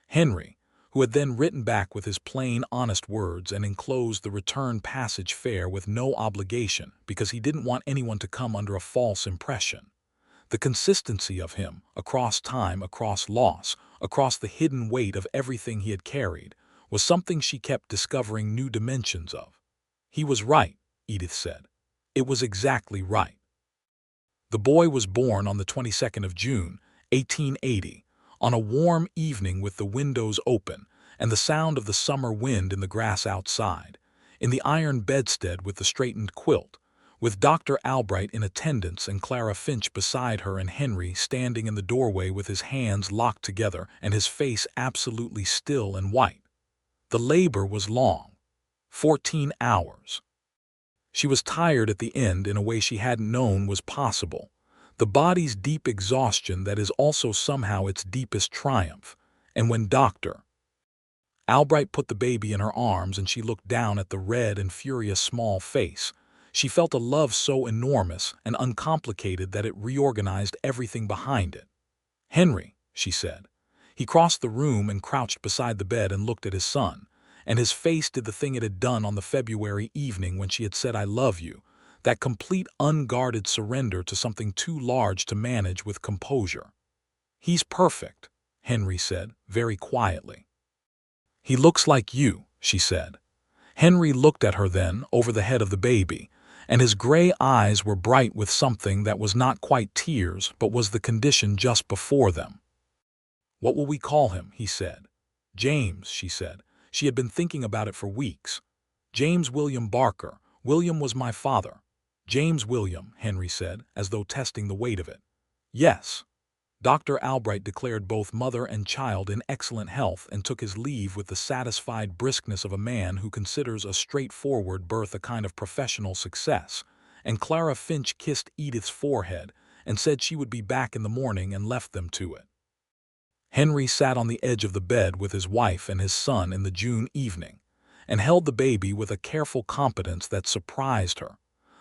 Henry, who had then written back with his plain, honest words and enclosed the return passage fare with no obligation because he didn't want anyone to come under a false impression. The consistency of him, across time, across loss, across the hidden weight of everything he had carried, was something she kept discovering new dimensions of. He was right, Edith said. It was exactly right. The boy was born on the 22nd of June, 1880, on a warm evening with the windows open and the sound of the summer wind in the grass outside, in the iron bedstead with the straightened quilt, with Dr. Albright in attendance and Clara Finch beside her and Henry standing in the doorway with his hands locked together and his face absolutely still and white. The labor was long. 14 hours. She was tired at the end in a way she hadn't known was possible. The body's deep exhaustion that is also somehow its deepest triumph. And when Dr. Albright put the baby in her arms and she looked down at the red and furious small face, she felt a love so enormous and uncomplicated that it reorganized everything behind it. "Henry," she said. He crossed the room and crouched beside the bed and looked at his son, and his face did the thing it had done on the February evening when she had said, "I love you," that complete unguarded surrender to something too large to manage with composure. "He's perfect," Henry said, very quietly. "He looks like you," she said. Henry looked at her then, over the head of the baby, and his gray eyes were bright with something that was not quite tears but was the condition just before them. "What will we call him?" he said. "James," she said. She had been thinking about it for weeks. "James William Barker. William was my father." "James William," Henry said, as though testing the weight of it. "Yes." Dr. Albright declared both mother and child in excellent health and took his leave with the satisfied briskness of a man who considers a straightforward birth a kind of professional success, and Clara Finch kissed Edith's forehead and said she would be back in the morning and left them to it. Henry sat on the edge of the bed with his wife and his son in the June evening, and held the baby with a careful competence that surprised her,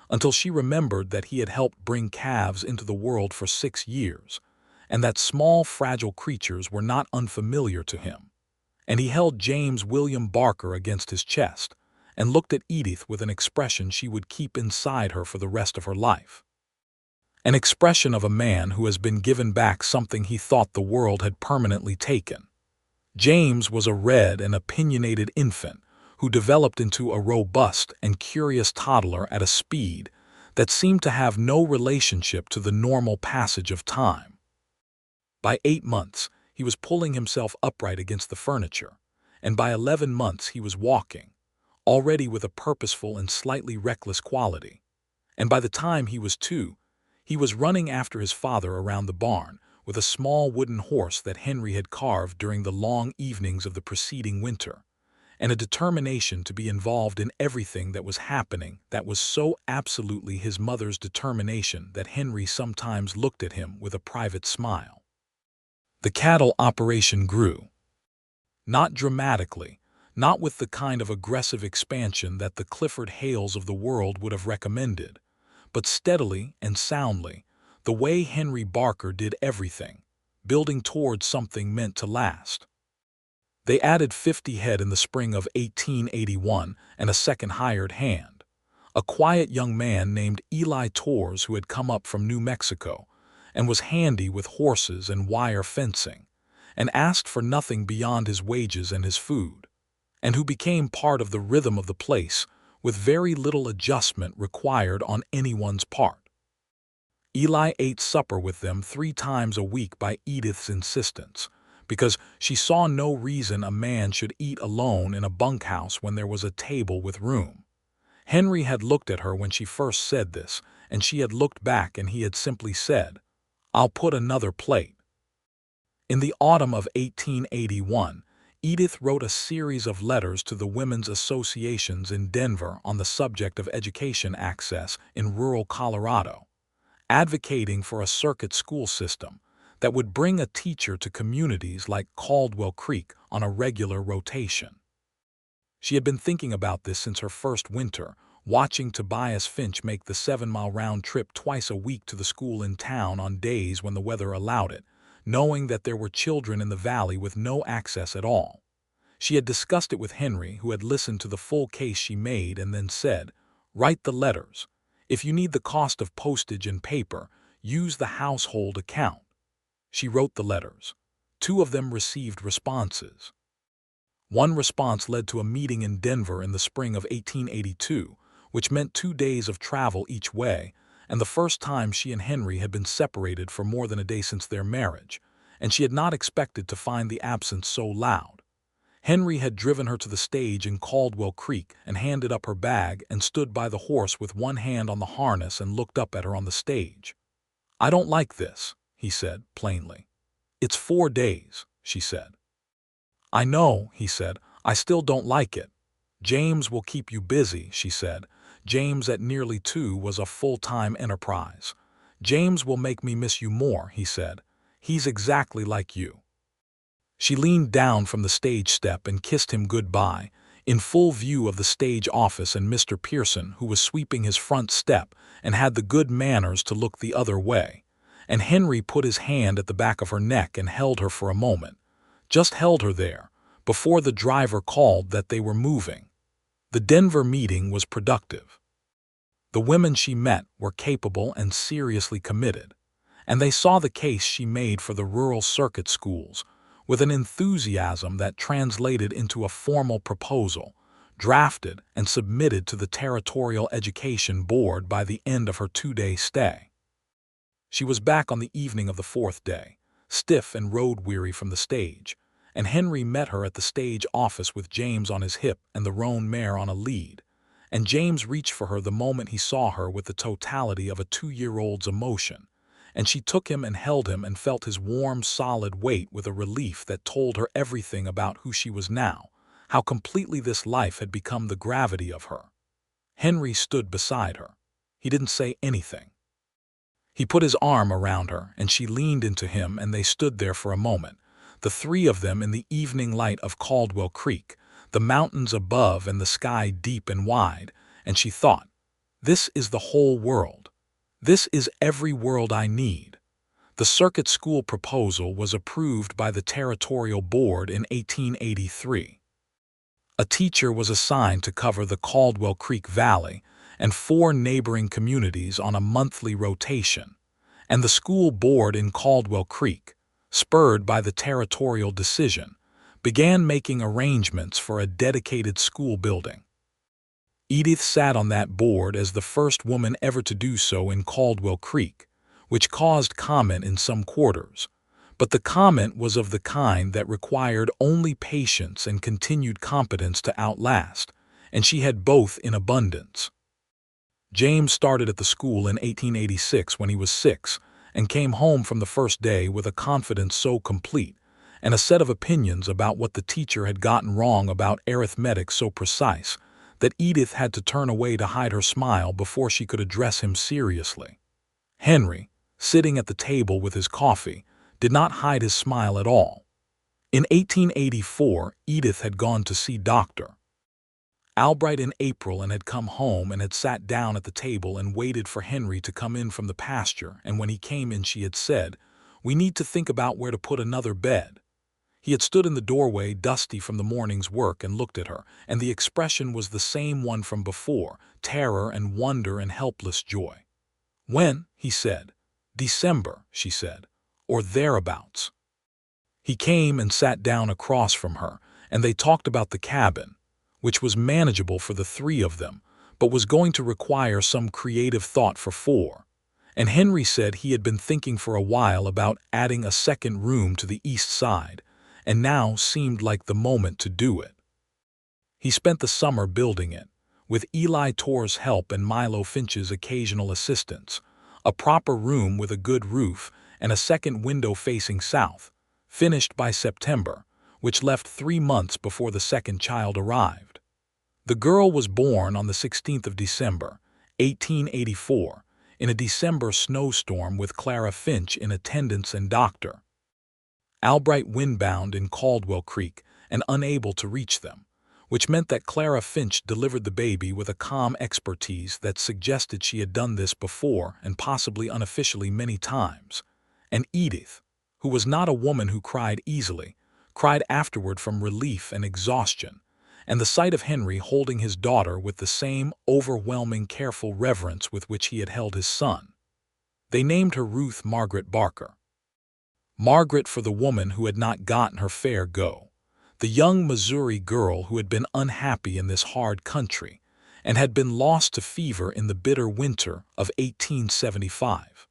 until she remembered that he had helped bring calves into the world for 6 years, and that small, fragile creatures were not unfamiliar to him. And he held James William Barker against his chest, and looked at Edith with an expression she would keep inside her for the rest of her life. An expression of a man who has been given back something he thought the world had permanently taken. James was a red and opinionated infant who developed into a robust and curious toddler at a speed that seemed to have no relationship to the normal passage of time. By 8 months, He was pulling himself upright against the furniture, and by 11 months he was walking, already with a purposeful and slightly reckless quality. And by the time he was 2, he was running after his father around the barn with a small wooden horse that Henry had carved during the long evenings of the preceding winter, and a determination to be involved in everything that was happening that was so absolutely his mother's determination that Henry sometimes looked at him with a private smile. The cattle operation grew. Not dramatically, not with the kind of aggressive expansion that the Clifford Hales of the world would have recommended, but steadily and soundly, the way Henry Barker did everything, building towards something meant to last. They added 50 head in the spring of 1881 and a second hired hand, a quiet young man named Eli Torres who had come up from New Mexico and was handy with horses and wire fencing, and asked for nothing beyond his wages and his food, and who became part of the rhythm of the place with very little adjustment required on anyone's part. Eli ate supper with them 3 times a week by Edith's insistence, because she saw no reason a man should eat alone in a bunkhouse when there was a table with room. Henry had looked at her when she first said this, and she had looked back and he had simply said, "I'll put another plate." In the autumn of 1881, Edith wrote a series of letters to the women's associations in Denver on the subject of education access in rural Colorado, advocating for a circuit school system that would bring a teacher to communities like Caldwell Creek on a regular rotation. She had been thinking about this since her first winter, watching Tobias Finch make the 7-mile round trip twice a week to the school in town on days when the weather allowed it, knowing that there were children in the valley with no access at all. She had discussed it with Henry, who had listened to the full case she made and then said, "Write the letters. If you need the cost of postage and paper, use the household account." She wrote the letters. 2 of them received responses. One response led to a meeting in Denver in the spring of 1882, which meant 2 days of travel each way, and the first time she and Henry had been separated for more than a day since their marriage, and she had not expected to find the absence so loud. Henry had driven her to the stage in Caldwell Creek and handed up her bag and stood by the horse with one hand on the harness and looked up at her on the stage. "I don't like this," he said, plainly. "It's 4 days," she said. "I know," he said. "I still don't like it." "James will keep you busy," she said. James at nearly 2 was a full-time enterprise. "James will make me miss you more," he said. "He's exactly like you." She leaned down from the stage step and kissed him goodbye, in full view of the stage office and Mr. Pearson, who was sweeping his front step and had the good manners to look the other way. And Henry put his hand at the back of her neck and held her for a moment, just held her there, before the driver called that they were moving. The Denver meeting was productive. The women she met were capable and seriously committed, and they saw the case she made for the rural circuit schools with an enthusiasm that translated into a formal proposal, drafted and submitted to the Territorial Education Board by the end of her 2-day stay. She was back on the evening of the 4th day, stiff and road-weary from the stage, and Henry met her at the stage office with James on his hip and the roan mare on a lead, and James reached for her the moment he saw her with the totality of a 2-year-old's emotion, and she took him and held him and felt his warm, solid weight with a relief that told her everything about who she was now, how completely this life had become the gravity of her. Henry stood beside her. He didn't say anything. He put his arm around her, and she leaned into him, and they stood there for a moment, the 3 of them in the evening light of Caldwell Creek, the mountains above and the sky deep and wide, and she thought, "This is the whole world. This is every world I need." The circuit school proposal was approved by the Territorial Board in 1883. A teacher was assigned to cover the Caldwell Creek Valley and 4 neighboring communities on a monthly rotation, and the school board in Caldwell Creek, spurred by the territorial decision, began making arrangements for a dedicated school building. Edith sat on that board as the first woman ever to do so in Caldwell Creek, which caused comment in some quarters, But the comment was of the kind that required only patience and continued competence to outlast, and she had both in abundance. James started at the school in 1886 when he was 6, and came home from the first day with a confidence so complete, and a set of opinions about what the teacher had gotten wrong about arithmetic so precise, that Edith had to turn away to hide her smile before she could address him seriously. Henry, sitting at the table with his coffee, did not hide his smile at all. In 1884, Edith had gone to see Dr. Albright in April and had come home and had sat down at the table and waited for Henry to come in from the pasture, and when he came in she had said, "We need to think about where to put another bed." He had stood in the doorway, dusty from the morning's work, and looked at her, and the expression was the same one from before, terror and wonder and helpless joy. "When?" he said. "December," she said, "or thereabouts." He came and sat down across from her, and they talked about the cabin, which was manageable for the 3 of them, but was going to require some creative thought for 4. And Henry said he had been thinking for a while about adding a second room to the east side, and now seemed like the moment to do it. He spent the summer building it, with Eli Torr's help and Milo Finch's occasional assistance, a proper room with a good roof and a second window facing south, finished by September, which left 3 months before the second child arrived. The girl was born on the 16th of December, 1884, in a December snowstorm with Clara Finch in attendance and Dr. Albright windbound in Caldwell Creek and unable to reach them, which meant that Clara Finch delivered the baby with a calm expertise that suggested she had done this before and possibly unofficially many times. And Edith, who was not a woman who cried easily, cried afterward from relief and exhaustion, and the sight of Henry holding his daughter with the same overwhelming careful reverence with which he had held his son. They named her Ruth Margaret Barker. Margaret for the woman who had not gotten her fair go, the young Missouri girl who had been unhappy in this hard country and had been lost to fever in the bitter winter of 1875.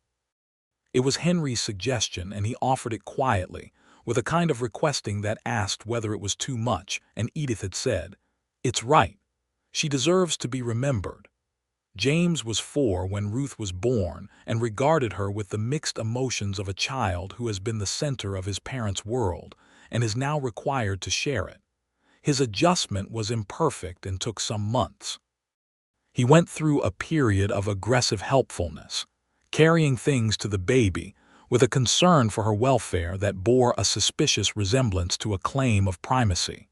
It was Henry's suggestion, and he offered it quietly, with a kind of requesting that asked whether it was too much, and Edith had said, "It's right. She deserves to be remembered." James was 4 when Ruth was born and regarded her with the mixed emotions of a child who has been the center of his parents' world and is now required to share it. His adjustment was imperfect and took some months. He went through a period of aggressive helpfulness, carrying things to the baby, with a concern for her welfare that bore a suspicious resemblance to a claim of primacy.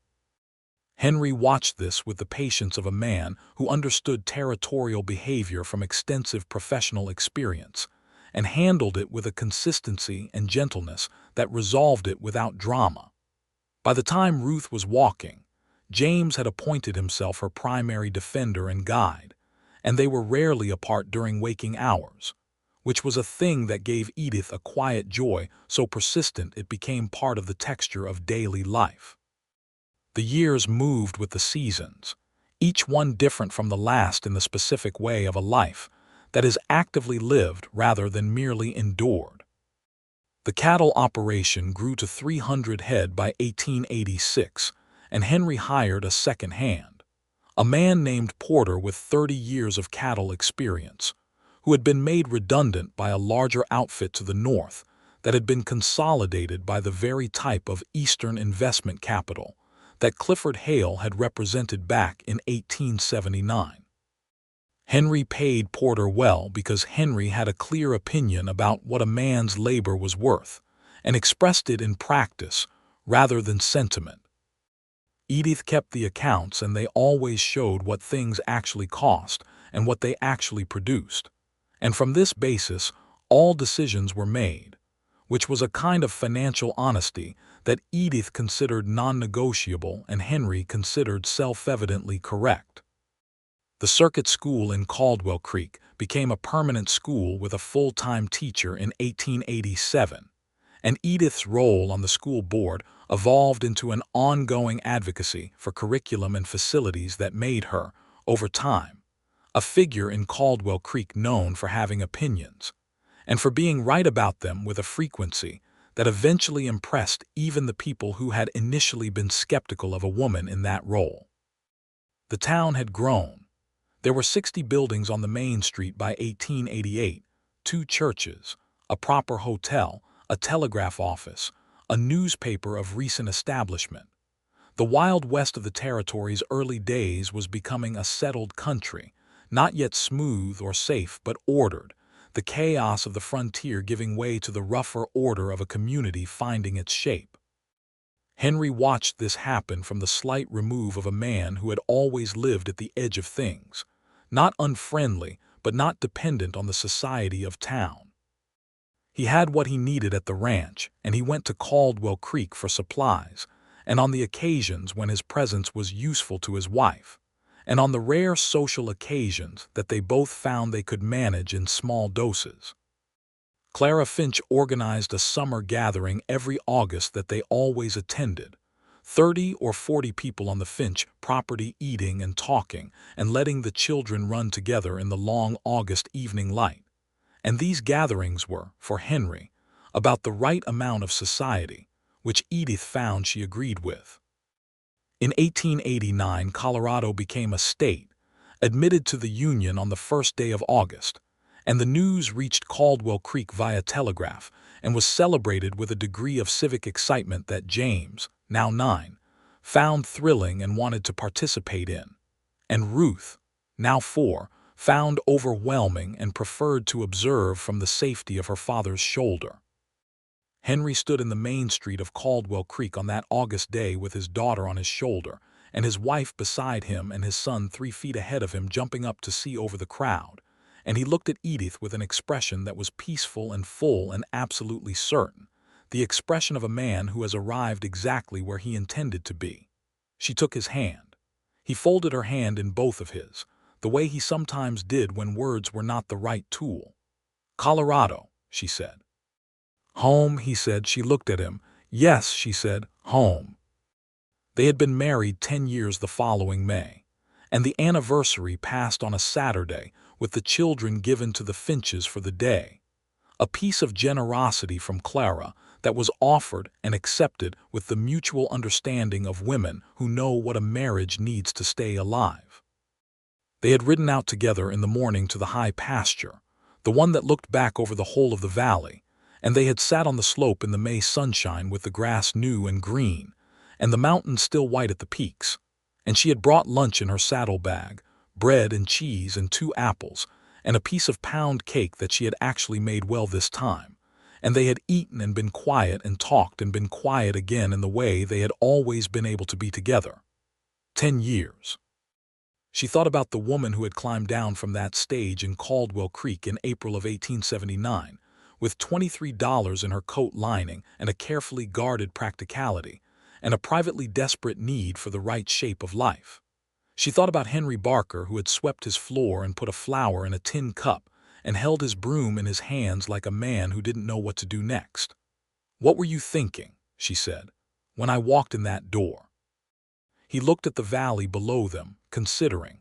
Henry watched this with the patience of a man who understood territorial behavior from extensive professional experience, and handled it with a consistency and gentleness that resolved it without drama. By the time Ruth was walking, James had appointed himself her primary defender and guide, and they were rarely apart during waking hours, which was a thing that gave Edith a quiet joy so persistent it became part of the texture of daily life. The years moved with the seasons, each one different from the last in the specific way of a life that is actively lived rather than merely endured. The cattle operation grew to 300 head by 1886, and Henry hired a second hand, a man named Porter with 30 years of cattle experience, who had been made redundant by a larger outfit to the north that had been consolidated by the very type of Eastern investment capital that Clifford Hale had represented back in 1879. Henry paid Porter well because Henry had a clear opinion about what a man's labor was worth, and expressed it in practice rather than sentiment. Edith kept the accounts, and they always showed what things actually cost and what they actually produced. And from this basis, all decisions were made, which was a kind of financial honesty that Edith considered non-negotiable and Henry considered self-evidently correct. The circuit school in Caldwell Creek became a permanent school with a full-time teacher in 1887, and Edith's role on the school board evolved into an ongoing advocacy for curriculum and facilities that made her, over time, a figure in Caldwell Creek known for having opinions, and for being right about them with a frequency that eventually impressed even the people who had initially been skeptical of a woman in that role. The town had grown. There were 60 buildings on the main street by 1888, 2 churches, a proper hotel, a telegraph office, a newspaper of recent establishment. The Wild West of the territory's early days was becoming a settled country, not yet smooth or safe but ordered, the chaos of the frontier giving way to the rougher order of a community finding its shape. Henry watched this happen from the slight remove of a man who had always lived at the edge of things, not unfriendly but not dependent on the society of town. He had what he needed at the ranch, and he went to Caldwell Creek for supplies, and on the occasions when his presence was useful to his wife, and on the rare social occasions that they both found they could manage in small doses. Clara Finch organized a summer gathering every August that they always attended, 30 or 40 people on the Finch property eating and talking and letting the children run together in the long August evening light. And these gatherings were, for Henry, about the right amount of society, which Edith found she agreed with. In 1889, Colorado became a state, admitted to the Union on the first day of August, and the news reached Caldwell Creek via telegraph and was celebrated with a degree of civic excitement that James, now 9, found thrilling and wanted to participate in, and Ruth, now 4, found overwhelming and preferred to observe from the safety of her father's shoulder. Henry stood in the main street of Caldwell Creek on that August day with his daughter on his shoulder and his wife beside him and his son 3 feet ahead of him jumping up to see over the crowd, and he looked at Edith with an expression that was peaceful and full and absolutely certain, the expression of a man who has arrived exactly where he intended to be. She took his hand. He folded her hand in both of his, the way he sometimes did when words were not the right tool. "Colorado," she said. "Home," he said. She looked at him. "Yes," she said, "home." They had been married 10 years the following May, and the anniversary passed on a Saturday with the children given to the Finches for the day, a piece of generosity from Clara that was offered and accepted with the mutual understanding of women who know what a marriage needs to stay alive. They had ridden out together in the morning to the high pasture, the one that looked back over the whole of the valley, and they had sat on the slope in the May sunshine with the grass new and green, and the mountains still white at the peaks, and she had brought lunch in her saddlebag, bread and cheese and 2 apples, and a piece of pound cake that she had actually made well this time, and they had eaten and been quiet and talked and been quiet again in the way they had always been able to be together. 10 years. She thought about the woman who had climbed down from that stage in Caldwell Creek in April of 1879, with $23 in her coat lining and a carefully guarded practicality, and a privately desperate need for the right shape of life. She thought about Henry Barker, who had swept his floor and put a flower in a tin cup and held his broom in his hands like a man who didn't know what to do next. "What were you thinking," she said, "when I walked in that door?" He looked at the valley below them, considering.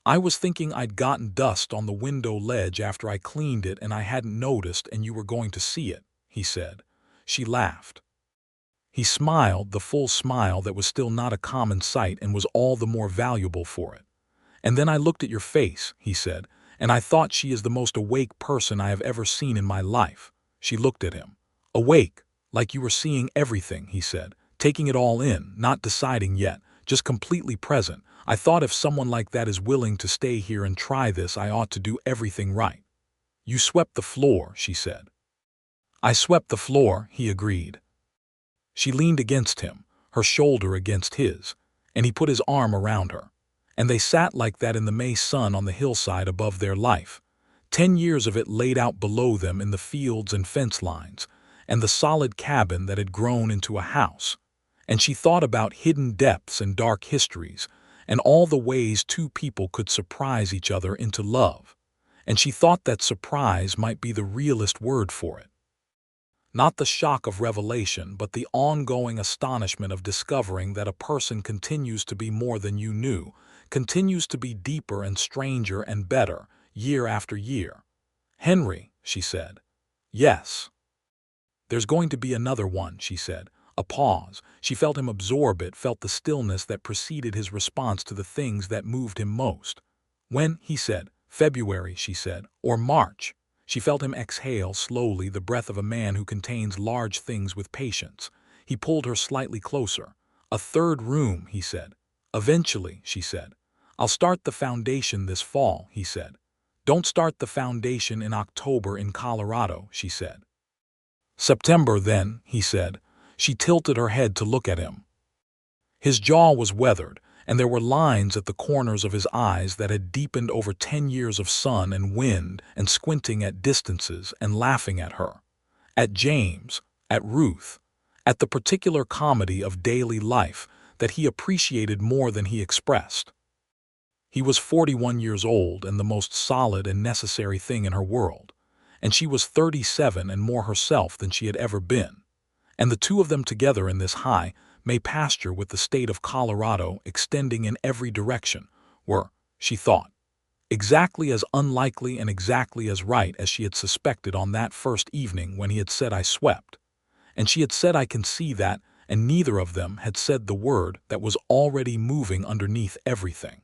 "I was thinking I'd gotten dust on the window ledge after I cleaned it and I hadn't noticed and you were going to see it," he said. She laughed. He smiled, the full smile that was still not a common sight and was all the more valuable for it. "And then I looked at your face," he said, "and I thought she is the most awake person I have ever seen in my life." She looked at him. "Awake, like you were seeing everything," he said, "taking it all in, not deciding yet, just completely present. I thought if someone like that is willing to stay here and try this, I ought to do everything right." "You swept the floor," she said. "I swept the floor," he agreed. She leaned against him, her shoulder against his, and he put his arm around her, and they sat like that in the May sun on the hillside above their life, 10 years of it laid out below them in the fields and fence lines, and the solid cabin that had grown into a house, and she thought about hidden depths and dark histories, and all the ways 2 people could surprise each other into love, and she thought that surprise might be the realest word for it. Not the shock of revelation, but the ongoing astonishment of discovering that a person continues to be more than you knew, continues to be deeper and stranger and better, year after year. "Henry," she said. "Yes." "There's going to be another one," she said. A pause. She felt him absorb it, felt the stillness that preceded his response to the things that moved him most. "When?" he said. "February," she said, "or March." She felt him exhale slowly, the breath of a man who contains large things with patience. He pulled her slightly closer. "A third room," he said. "Eventually," she said. "I'll start the foundation this fall," he said. "Don't start the foundation in October in Colorado," she said. "September, then," he said. She tilted her head to look at him. His jaw was weathered, and there were lines at the corners of his eyes that had deepened over 10 years of sun and wind and squinting at distances and laughing at her. At James, at Ruth, at the particular comedy of daily life that he appreciated more than he expressed. He was 41 years old and the most solid and necessary thing in her world, and she was 37 and more herself than she had ever been. And the two of them together in this high may pasture with the state of Colorado extending in every direction were, she thought, exactly as unlikely and exactly as right as she had suspected on that first evening when he had said, "I swept." And she had said, "I can see that," and neither of them had said the word that was already moving underneath everything.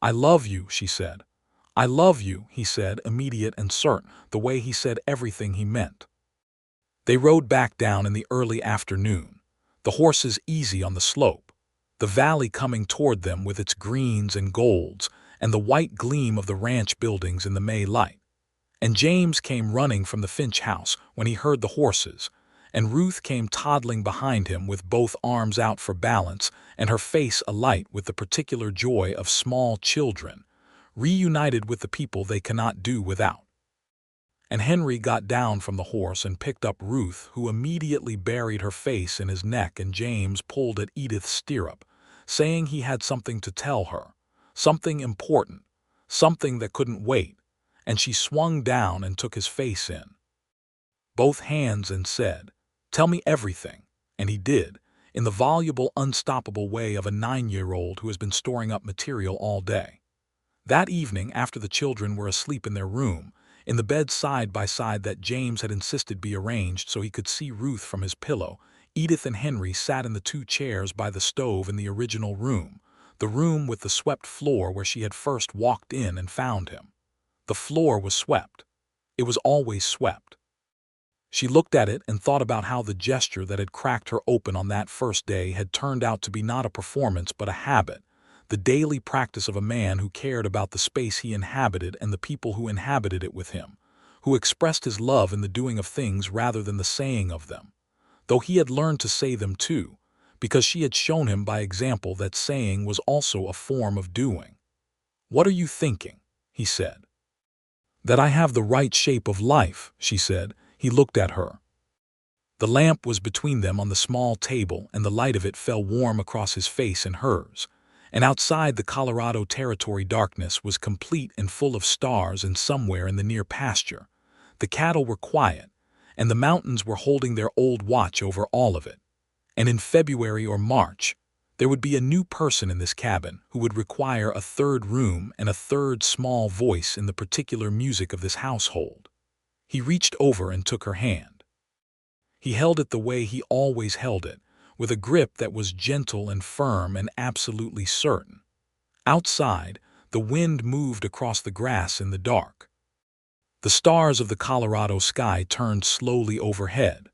"I love you," she said. "I love you," he said, immediate and certain, the way he said everything he meant. They rode back down in the early afternoon, the horses easy on the slope, the valley coming toward them with its greens and golds and the white gleam of the ranch buildings in the May light. And James came running from the Finch house when he heard the horses, and Ruth came toddling behind him with both arms out for balance and her face alight with the particular joy of small children, reunited with the people they cannot do without. And Henry got down from the horse and picked up Ruth, who immediately buried her face in his neck, and James pulled at Edith's stirrup, saying he had something to tell her, something important, something that couldn't wait, and she swung down and took his face in both hands and said, "Tell me everything," and he did, in the voluble, unstoppable way of a 9-year-old who has been storing up material all day. That evening, after the children were asleep in their room, in the bed side by side that James had insisted be arranged so he could see Ruth from his pillow, Edith and Henry sat in the 2 chairs by the stove in the original room, the room with the swept floor where she had first walked in and found him. The floor was swept. It was always swept. She looked at it and thought about how the gesture that had cracked her open on that first day had turned out to be not a performance but a habit, the daily practice of a man who cared about the space he inhabited and the people who inhabited it with him, who expressed his love in the doing of things rather than the saying of them, though he had learned to say them too, because she had shown him by example that saying was also a form of doing. "What are you thinking?" he said. "That I have the right shape of life," she said. He looked at her. The lamp was between them on the small table, and the light of it fell warm across his face and hers. And outside, the Colorado Territory darkness was complete and full of stars, and somewhere in the near pasture, the cattle were quiet, and the mountains were holding their old watch over all of it. And in February or March, there would be a new person in this cabin who would require a third room and a third small voice in the particular music of this household. He reached over and took her hand. He held it the way he always held it, with a grip that was gentle and firm and absolutely certain. Outside, the wind moved across the grass in the dark. The stars of the Colorado sky turned slowly overhead.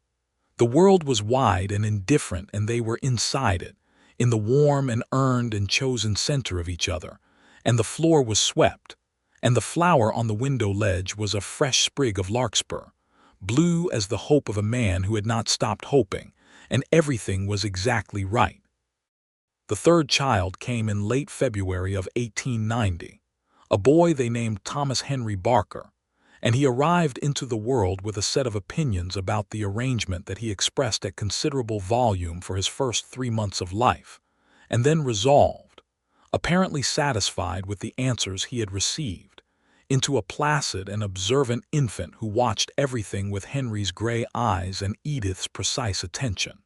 The world was wide and indifferent, and they were inside it, in the warm and earned and chosen center of each other, and the floor was swept, and the flower on the window ledge was a fresh sprig of larkspur, blue as the hope of a man who had not stopped hoping, and everything was exactly right. The third child came in late February of 1890, a boy they named Thomas Henry Barker, and he arrived into the world with a set of opinions about the arrangement that he expressed at considerable volume for his first 3 months of life, and then resolved, apparently satisfied with the answers he had received, into a placid and observant infant who watched everything with Henry's gray eyes and Edith's precise attention.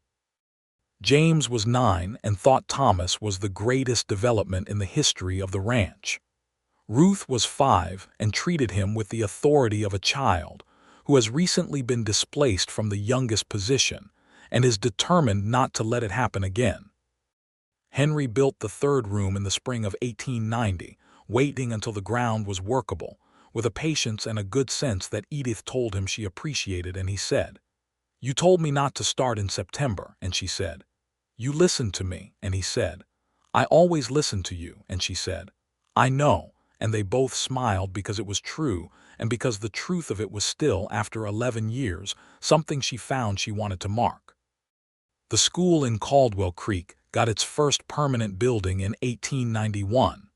James was 9 and thought Thomas was the greatest development in the history of the ranch. Ruth was 5 and treated him with the authority of a child who has recently been displaced from the youngest position and is determined not to let it happen again. Henry built the third room in the spring of 1890, waiting until the ground was workable, with a patience and a good sense that Edith told him she appreciated, and he said, "You told me not to start in September," and she said, "You listened to me," and he said, "I always listen to you," and she said, "I know," and they both smiled because it was true, and because the truth of it was still, after 11 years, something she found she wanted to mark. The school in Caldwell Creek got its first permanent building in 1891,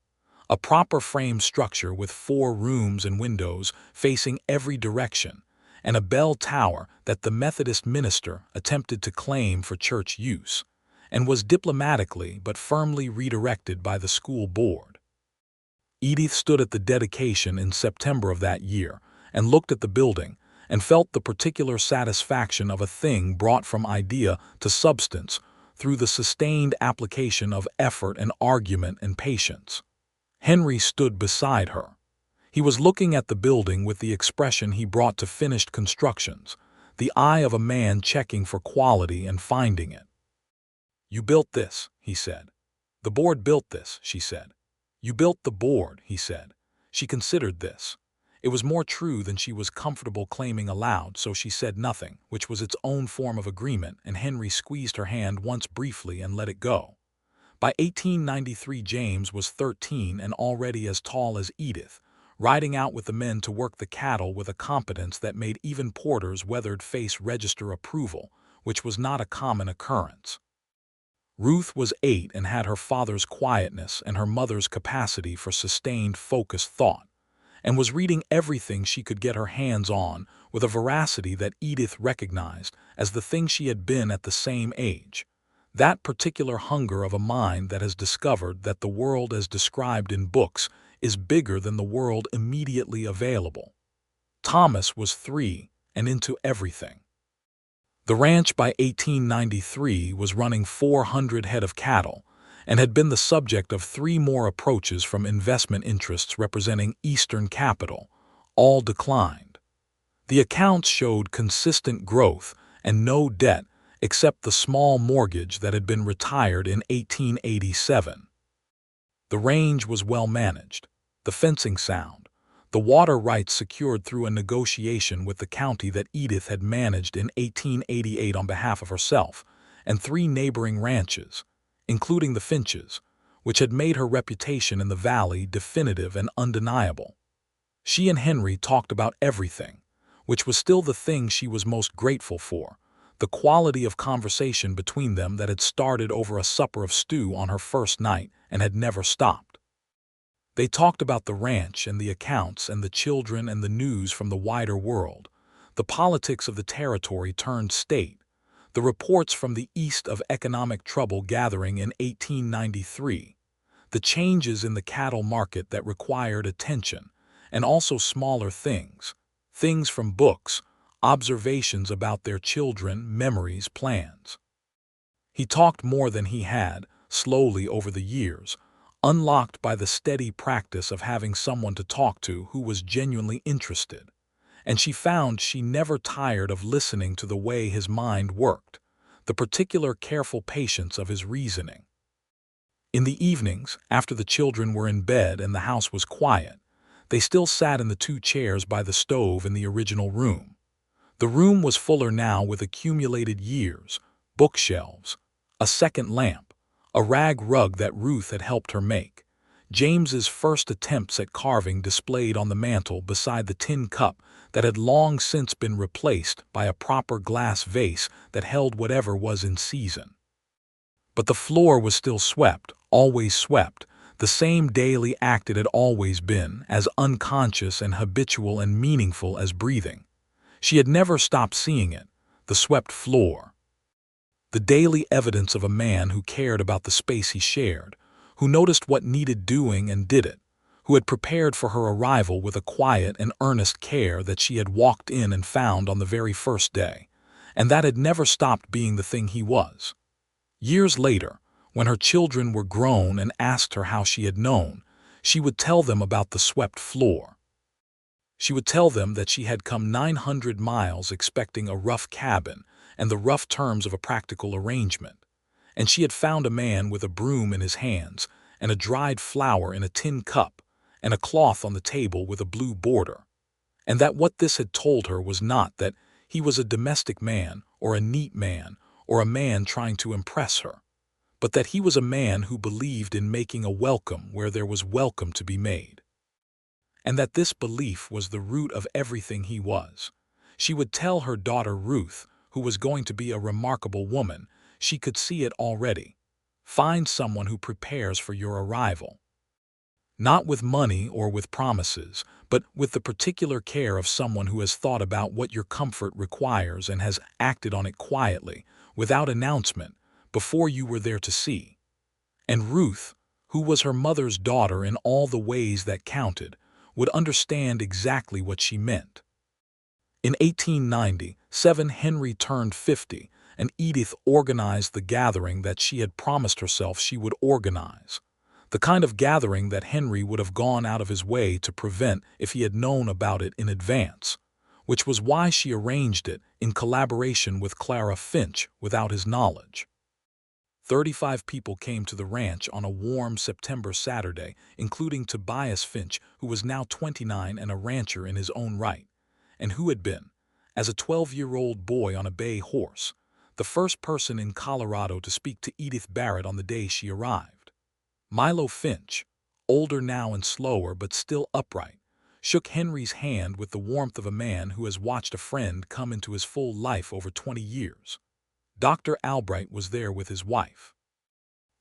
a proper frame structure with 4 rooms and windows facing every direction, and a bell tower that the Methodist minister attempted to claim for church use, and was diplomatically but firmly redirected by the school board. Edith stood at the dedication in September of that year and looked at the building and felt the particular satisfaction of a thing brought from idea to substance through the sustained application of effort and argument and patience. Henry stood beside her. He was looking at the building with the expression he brought to finished constructions, the eye of a man checking for quality and finding it. "You built this," he said. "The board built this," she said. "You built the board," he said. She considered this. It was more true than she was comfortable claiming aloud, so she said nothing, which was its own form of agreement, and Henry squeezed her hand once briefly and let it go. By 1893 James was 13 and already as tall as Edith, riding out with the men to work the cattle with a competence that made even Porter's weathered face register approval, which was not a common occurrence. Ruth was 8 and had her father's quietness and her mother's capacity for sustained, focused thought, and was reading everything she could get her hands on with a veracity that Edith recognized as the thing she had been at the same age, that particular hunger of a mind that has discovered that the world as described in books is bigger than the world immediately available. Thomas was 3 and into everything. The ranch by 1893 was running 400 head of cattle and had been the subject of 3 more approaches from investment interests representing Eastern capital, all declined. The accounts showed consistent growth and no debt except the small mortgage that had been retired in 1887. The range was well managed, the fencing sound, the water rights secured through a negotiation with the county that Edith had managed in 1888 on behalf of herself, and 3 neighboring ranches, including the Finches, which had made her reputation in the valley definitive and undeniable. She and Henry talked about everything, which was still the thing she was most grateful for, the quality of conversation between them that had started over a supper of stew on her first night and had never stopped. They talked about the ranch and the accounts and the children and the news from the wider world, the politics of the territory turned state, the reports from the east of economic trouble gathering in 1893, the changes in the cattle market that required attention, and also smaller things, things from books, observations about their children, memories, plans. He talked more than he had, slowly over the years, unlocked by the steady practice of having someone to talk to who was genuinely interested, and she found she never tired of listening to the way his mind worked, the particular careful patience of his reasoning. In the evenings, after the children were in bed and the house was quiet, they still sat in the 2 chairs by the stove in the original room. The room was fuller now with accumulated years, bookshelves, a second lamp, a rag rug that Ruth had helped her make, James's first attempts at carving displayed on the mantel beside the tin cup that had long since been replaced by a proper glass vase that held whatever was in season. But the floor was still swept, always swept, the same daily act it had always been, as unconscious and habitual and meaningful as breathing. She had never stopped seeing it, the swept floor. The daily evidence of a man who cared about the space he shared, who noticed what needed doing and did it, who had prepared for her arrival with a quiet and earnest care that she had walked in and found on the very first day, and that had never stopped being the thing he was. Years later, when her children were grown and asked her how she had known, she would tell them about the swept floor. She would tell them that she had come 900 miles expecting a rough cabin and the rough terms of a practical arrangement, and she had found a man with a broom in his hands and a dried flower in a tin cup and a cloth on the table with a blue border, and that what this had told her was not that he was a domestic man or a neat man or a man trying to impress her, but that he was a man who believed in making a welcome where there was welcome to be made, and that this belief was the root of everything he was. She would tell her daughter Ruth, who was going to be a remarkable woman, she could see it already. Find someone who prepares for your arrival. Not with money or with promises, but with the particular care of someone who has thought about what your comfort requires and has acted on it quietly, without announcement, before you were there to see. And Ruth, who was her mother's daughter in all the ways that counted, would understand exactly what she meant. In 1897, Henry turned 50, and Edith organized the gathering that she had promised herself she would organize. The kind of gathering that Henry would have gone out of his way to prevent if he had known about it in advance, which was why she arranged it in collaboration with Clara Finch without his knowledge. 35 people came to the ranch on a warm September Saturday, including Tobias Finch, who was now 29 and a rancher in his own right, and who had been, as a 12-year-old boy on a bay horse, the first person in Colorado to speak to Edith Barrett on the day she arrived. Milo Finch, older now and slower but still upright, shook Henry's hand with the warmth of a man who has watched a friend come into his full life over 20 years. Dr. Albright was there with his wife.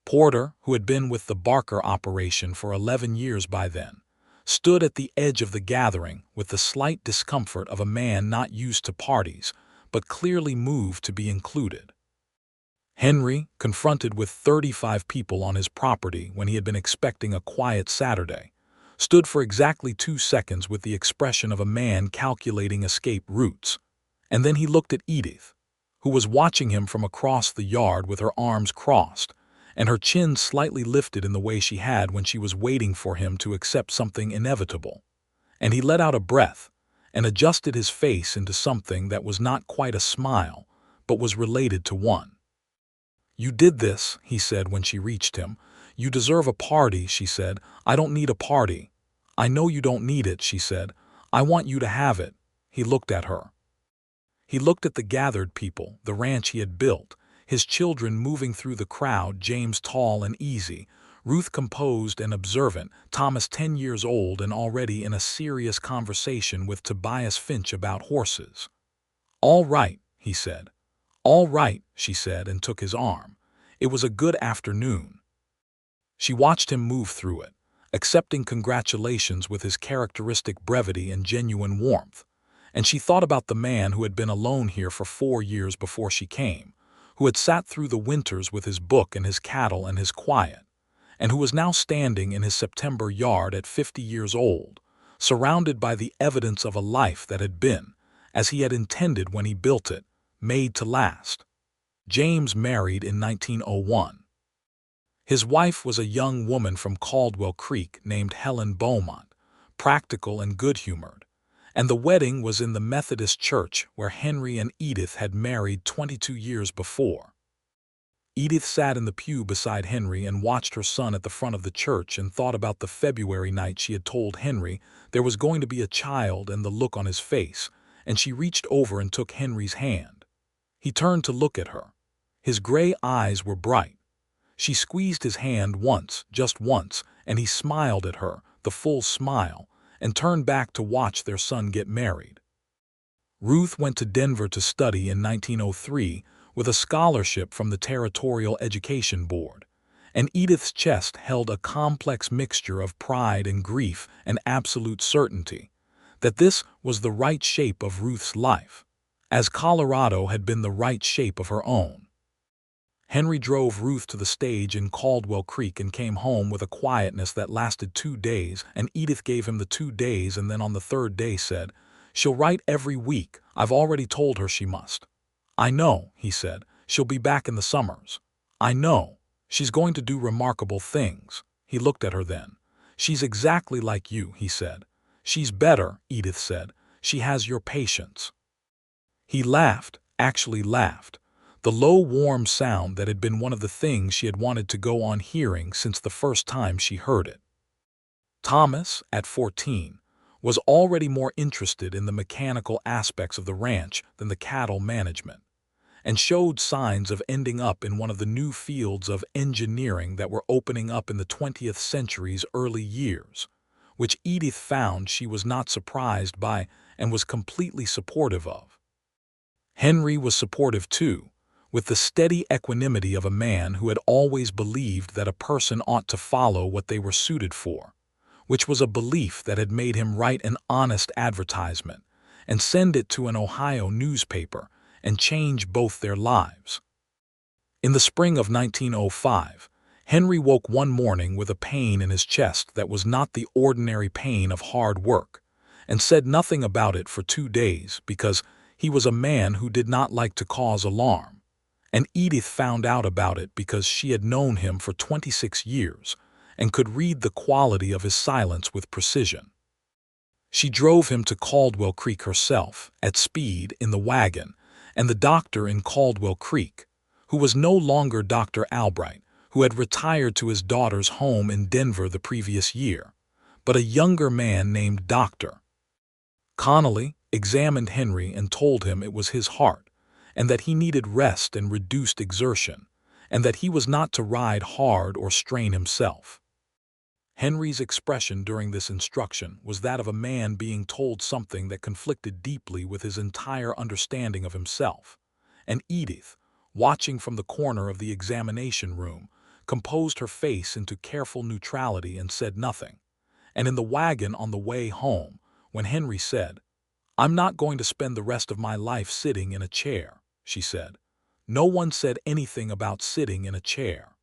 Porter, who had been with the Barker operation for 11 years by then, stood at the edge of the gathering with the slight discomfort of a man not used to parties, but clearly moved to be included. Henry, confronted with 35 people on his property when he had been expecting a quiet Saturday, stood for exactly 2 seconds with the expression of a man calculating escape routes, and then he looked at Edith, who was watching him from across the yard with her arms crossed and her chin slightly lifted in the way she had when she was waiting for him to accept something inevitable. And he let out a breath and adjusted his face into something that was not quite a smile, but was related to one. "You did this," he said when she reached him. "You deserve a party," she said. "I don't need a party." "I know you don't need it," she said. "I want you to have it." He looked at her. He looked at the gathered people, the ranch he had built, his children moving through the crowd, James tall and easy, Ruth composed and observant, Thomas 10 years old and already in a serious conversation with Tobias Finch about horses. "All right," he said. "All right," she said and took his arm. It was a good afternoon. She watched him move through it, accepting congratulations with his characteristic brevity and genuine warmth, and she thought about the man who had been alone here for 4 years before she came, who had sat through the winters with his book and his cattle and his quiet, and who was now standing in his September yard at 50 years old, surrounded by the evidence of a life that had been, as he had intended when he built it, made to last. James married in 1901. His wife was a young woman from Caldwell Creek named Helen Beaumont, practical and good-humored, and the wedding was in the Methodist church where Henry and Edith had married 22 years before. Edith sat in the pew beside Henry and watched her son at the front of the church and thought about the February night she had told Henry there was going to be a child and the look on his face, and she reached over and took Henry's hand. He turned to look at her. His gray eyes were bright. She squeezed his hand once, just once, and he smiled at her, the full smile, and turned back to watch their son get married. Ruth went to Denver to study in 1903 with a scholarship from the Territorial Education Board, and Edith's chest held a complex mixture of pride and grief and absolute certainty that this was the right shape of Ruth's life, as Colorado had been the right shape of her own. Henry drove Ruth to the stage in Caldwell Creek and came home with a quietness that lasted 2 days, and Edith gave him the 2 days and then on the 3rd day said, "She'll write every week. I've already told her she must." "I know," he said. "She'll be back in the summers." "I know. She's going to do remarkable things." He looked at her then. "She's exactly like you," he said. "She's better," Edith said. "She has your patience." He laughed, actually laughed, the low, warm sound that had been one of the things she had wanted to go on hearing since the first time she heard it. Thomas, at 14, was already more interested in the mechanical aspects of the ranch than the cattle management, and showed signs of ending up in one of the new fields of engineering that were opening up in the 20th century's early years, which Edith found she was not surprised by and was completely supportive of. Henry was supportive too, with the steady equanimity of a man who had always believed that a person ought to follow what they were suited for, which was a belief that had made him write an honest advertisement and send it to an Ohio newspaper and change both their lives. In the spring of 1905, Henry woke one morning with a pain in his chest that was not the ordinary pain of hard work, and said nothing about it for 2 days because he was a man who did not like to cause alarm, and Edith found out about it because she had known him for 26 years and could read the quality of his silence with precision. She drove him to Caldwell Creek herself, at speed, in the wagon, and the doctor in Caldwell Creek, who was no longer Dr. Albright, who had retired to his daughter's home in Denver the previous year, but a younger man named Dr. Connolly examined Henry and told him it was his heart, and that he needed rest and reduced exertion, and that he was not to ride hard or strain himself. Henry's expression during this instruction was that of a man being told something that conflicted deeply with his entire understanding of himself, and Edith, watching from the corner of the examination room, composed her face into careful neutrality and said nothing. And in the wagon on the way home, when Henry said, "I'm not going to spend the rest of my life sitting in a chair," she said. "No one said anything about sitting in a chair.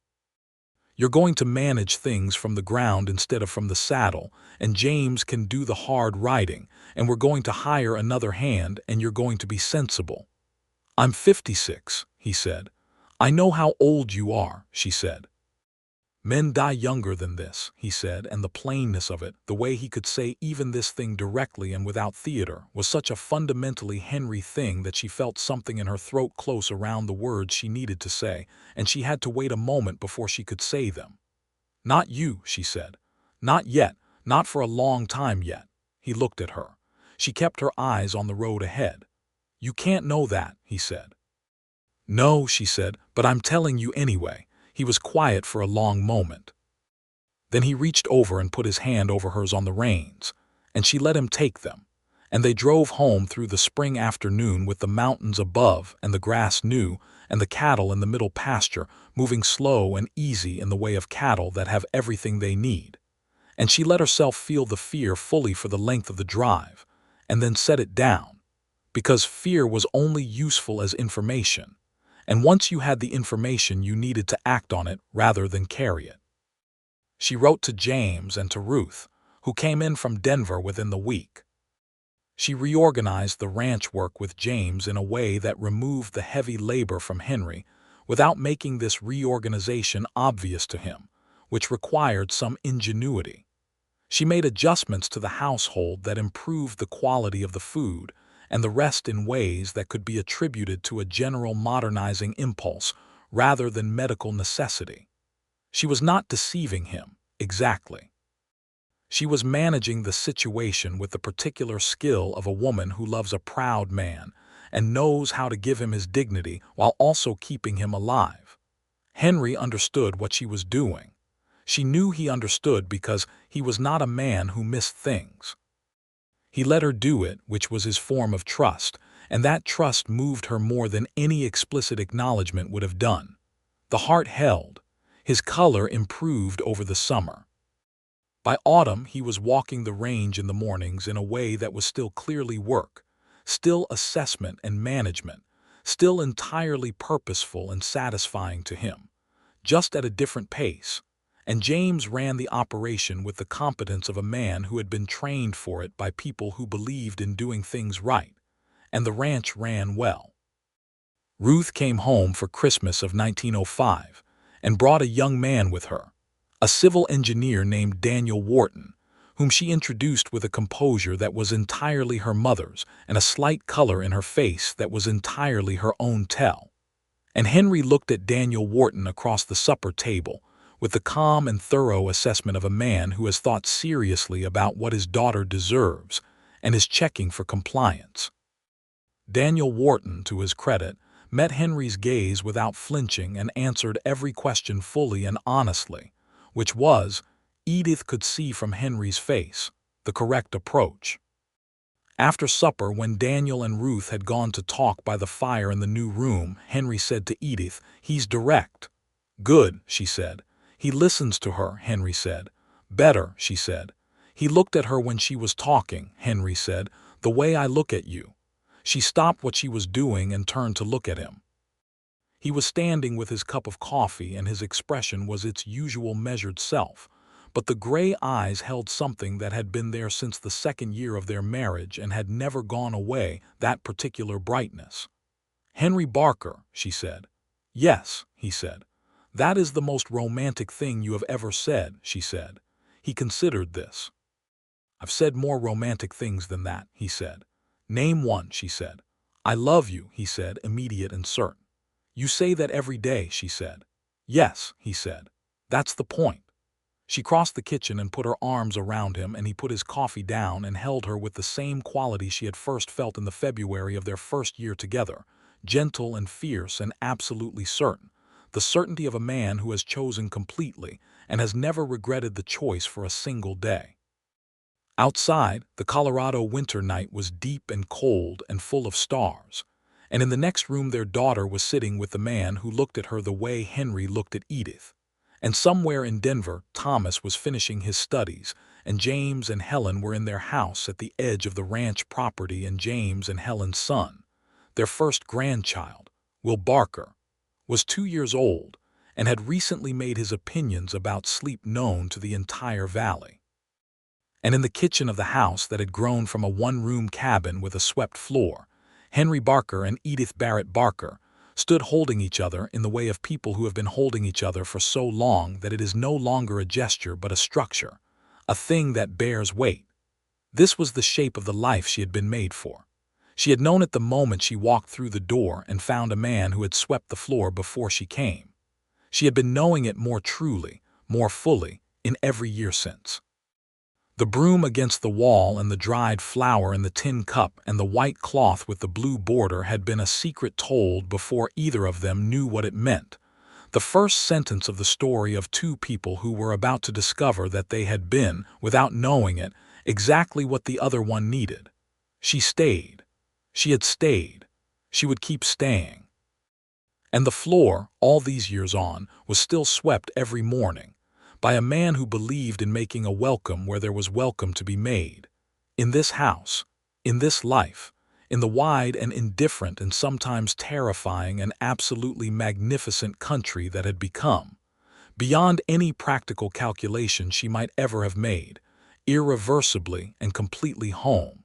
You're going to manage things from the ground instead of from the saddle, and James can do the hard riding, and we're going to hire another hand, and you're going to be sensible." "I'm 56, he said. "I know how old you are," she said. "Men die younger than this," he said, and the plainness of it, the way he could say even this thing directly and without theater, was such a fundamentally Henry thing that she felt something in her throat close around the words she needed to say, and she had to wait a moment before she could say them. "Not you," she said. "Not yet, not for a long time yet." He looked at her. She kept her eyes on the road ahead. "You can't know that," he said. "No," she said, "but I'm telling you anyway." He was quiet for a long moment. Then he reached over and put his hand over hers on the reins, and she let him take them, and they drove home through the spring afternoon with the mountains above and the grass new and the cattle in the middle pasture moving slow and easy in the way of cattle that have everything they need. And she let herself feel the fear fully for the length of the drive, and then set it down, because fear was only useful as information. And once you had the information, you needed to act on it rather than carry it. She wrote to James and to Ruth, who came in from Denver within the week. She reorganized the ranch work with James in a way that removed the heavy labor from Henry without making this reorganization obvious to him, which required some ingenuity. She made adjustments to the household that improved the quality of the food, and the rest in ways that could be attributed to a general modernizing impulse rather than medical necessity. She was not deceiving him, exactly. She was managing the situation with the particular skill of a woman who loves a proud man and knows how to give him his dignity while also keeping him alive. Henry understood what she was doing. She knew he understood because he was not a man who missed things. He let her do it, which was his form of trust, and that trust moved her more than any explicit acknowledgement would have done. The heart held. His color improved over the summer. By autumn, he was walking the range in the mornings in a way that was still clearly work, still assessment and management, still entirely purposeful and satisfying to him, just at a different pace. And James ran the operation with the competence of a man who had been trained for it by people who believed in doing things right, and the ranch ran well. Ruth came home for Christmas of 1905 and brought a young man with her, a civil engineer named Daniel Wharton, whom she introduced with a composure that was entirely her mother's and a slight color in her face that was entirely her own tell. And Henry looked at Daniel Wharton across the supper table with the calm and thorough assessment of a man who has thought seriously about what his daughter deserves and is checking for compliance. Daniel Wharton, to his credit, met Henry's gaze without flinching and answered every question fully and honestly, which was, Edith could see from Henry's face, the correct approach. After supper, when Daniel and Ruth had gone to talk by the fire in the new room, Henry said to Edith, "He's direct." "Good," she said. "He listens to her," Henry said. "Better," she said. "He looked at her when she was talking," Henry said, "the way I look at you." She stopped what she was doing and turned to look at him. He was standing with his cup of coffee, and his expression was its usual measured self, but the gray eyes held something that had been there since the second year of their marriage and had never gone away, that particular brightness. "Henry Barker," she said. "Yes," he said. "That is the most romantic thing you have ever said," she said. He considered this. "I've said more romantic things than that," he said. "Name one," she said. "I love you," he said, immediate and certain. "You say that every day," she said. "Yes," he said. "That's the point." She crossed the kitchen and put her arms around him, and he put his coffee down and held her with the same quality she had first felt in the February of their first year together, gentle and fierce and absolutely certain, the certainty of a man who has chosen completely and has never regretted the choice for a single day. Outside, the Colorado winter night was deep and cold and full of stars, and in the next room their daughter was sitting with the man who looked at her the way Henry looked at Edith. And somewhere in Denver, Thomas was finishing his studies, and James and Helen were in their house at the edge of the ranch property, and James and Helen's son, their first grandchild, Will Barker, was 2 years old and had recently made his opinions about sleep known to the entire valley. And in the kitchen of the house that had grown from a one-room cabin with a swept floor, Henry Barker and Edith Barrett Barker stood holding each other in the way of people who have been holding each other for so long that it is no longer a gesture but a structure, a thing that bears weight. This was the shape of the life she had been made for. She had known it the moment she walked through the door and found a man who had swept the floor before she came. She had been knowing it more truly, more fully, in every year since. The broom against the wall and the dried flower in the tin cup and the white cloth with the blue border had been a secret told before either of them knew what it meant. The first sentence of the story of two people who were about to discover that they had been, without knowing it, exactly what the other one needed. She stayed. She had stayed. She would keep staying. And the floor, all these years on, was still swept every morning, by a man who believed in making a welcome where there was welcome to be made. In this house, in this life, in the wide and indifferent and sometimes terrifying and absolutely magnificent country that had become, beyond any practical calculation she might ever have made, irreversibly and completely home.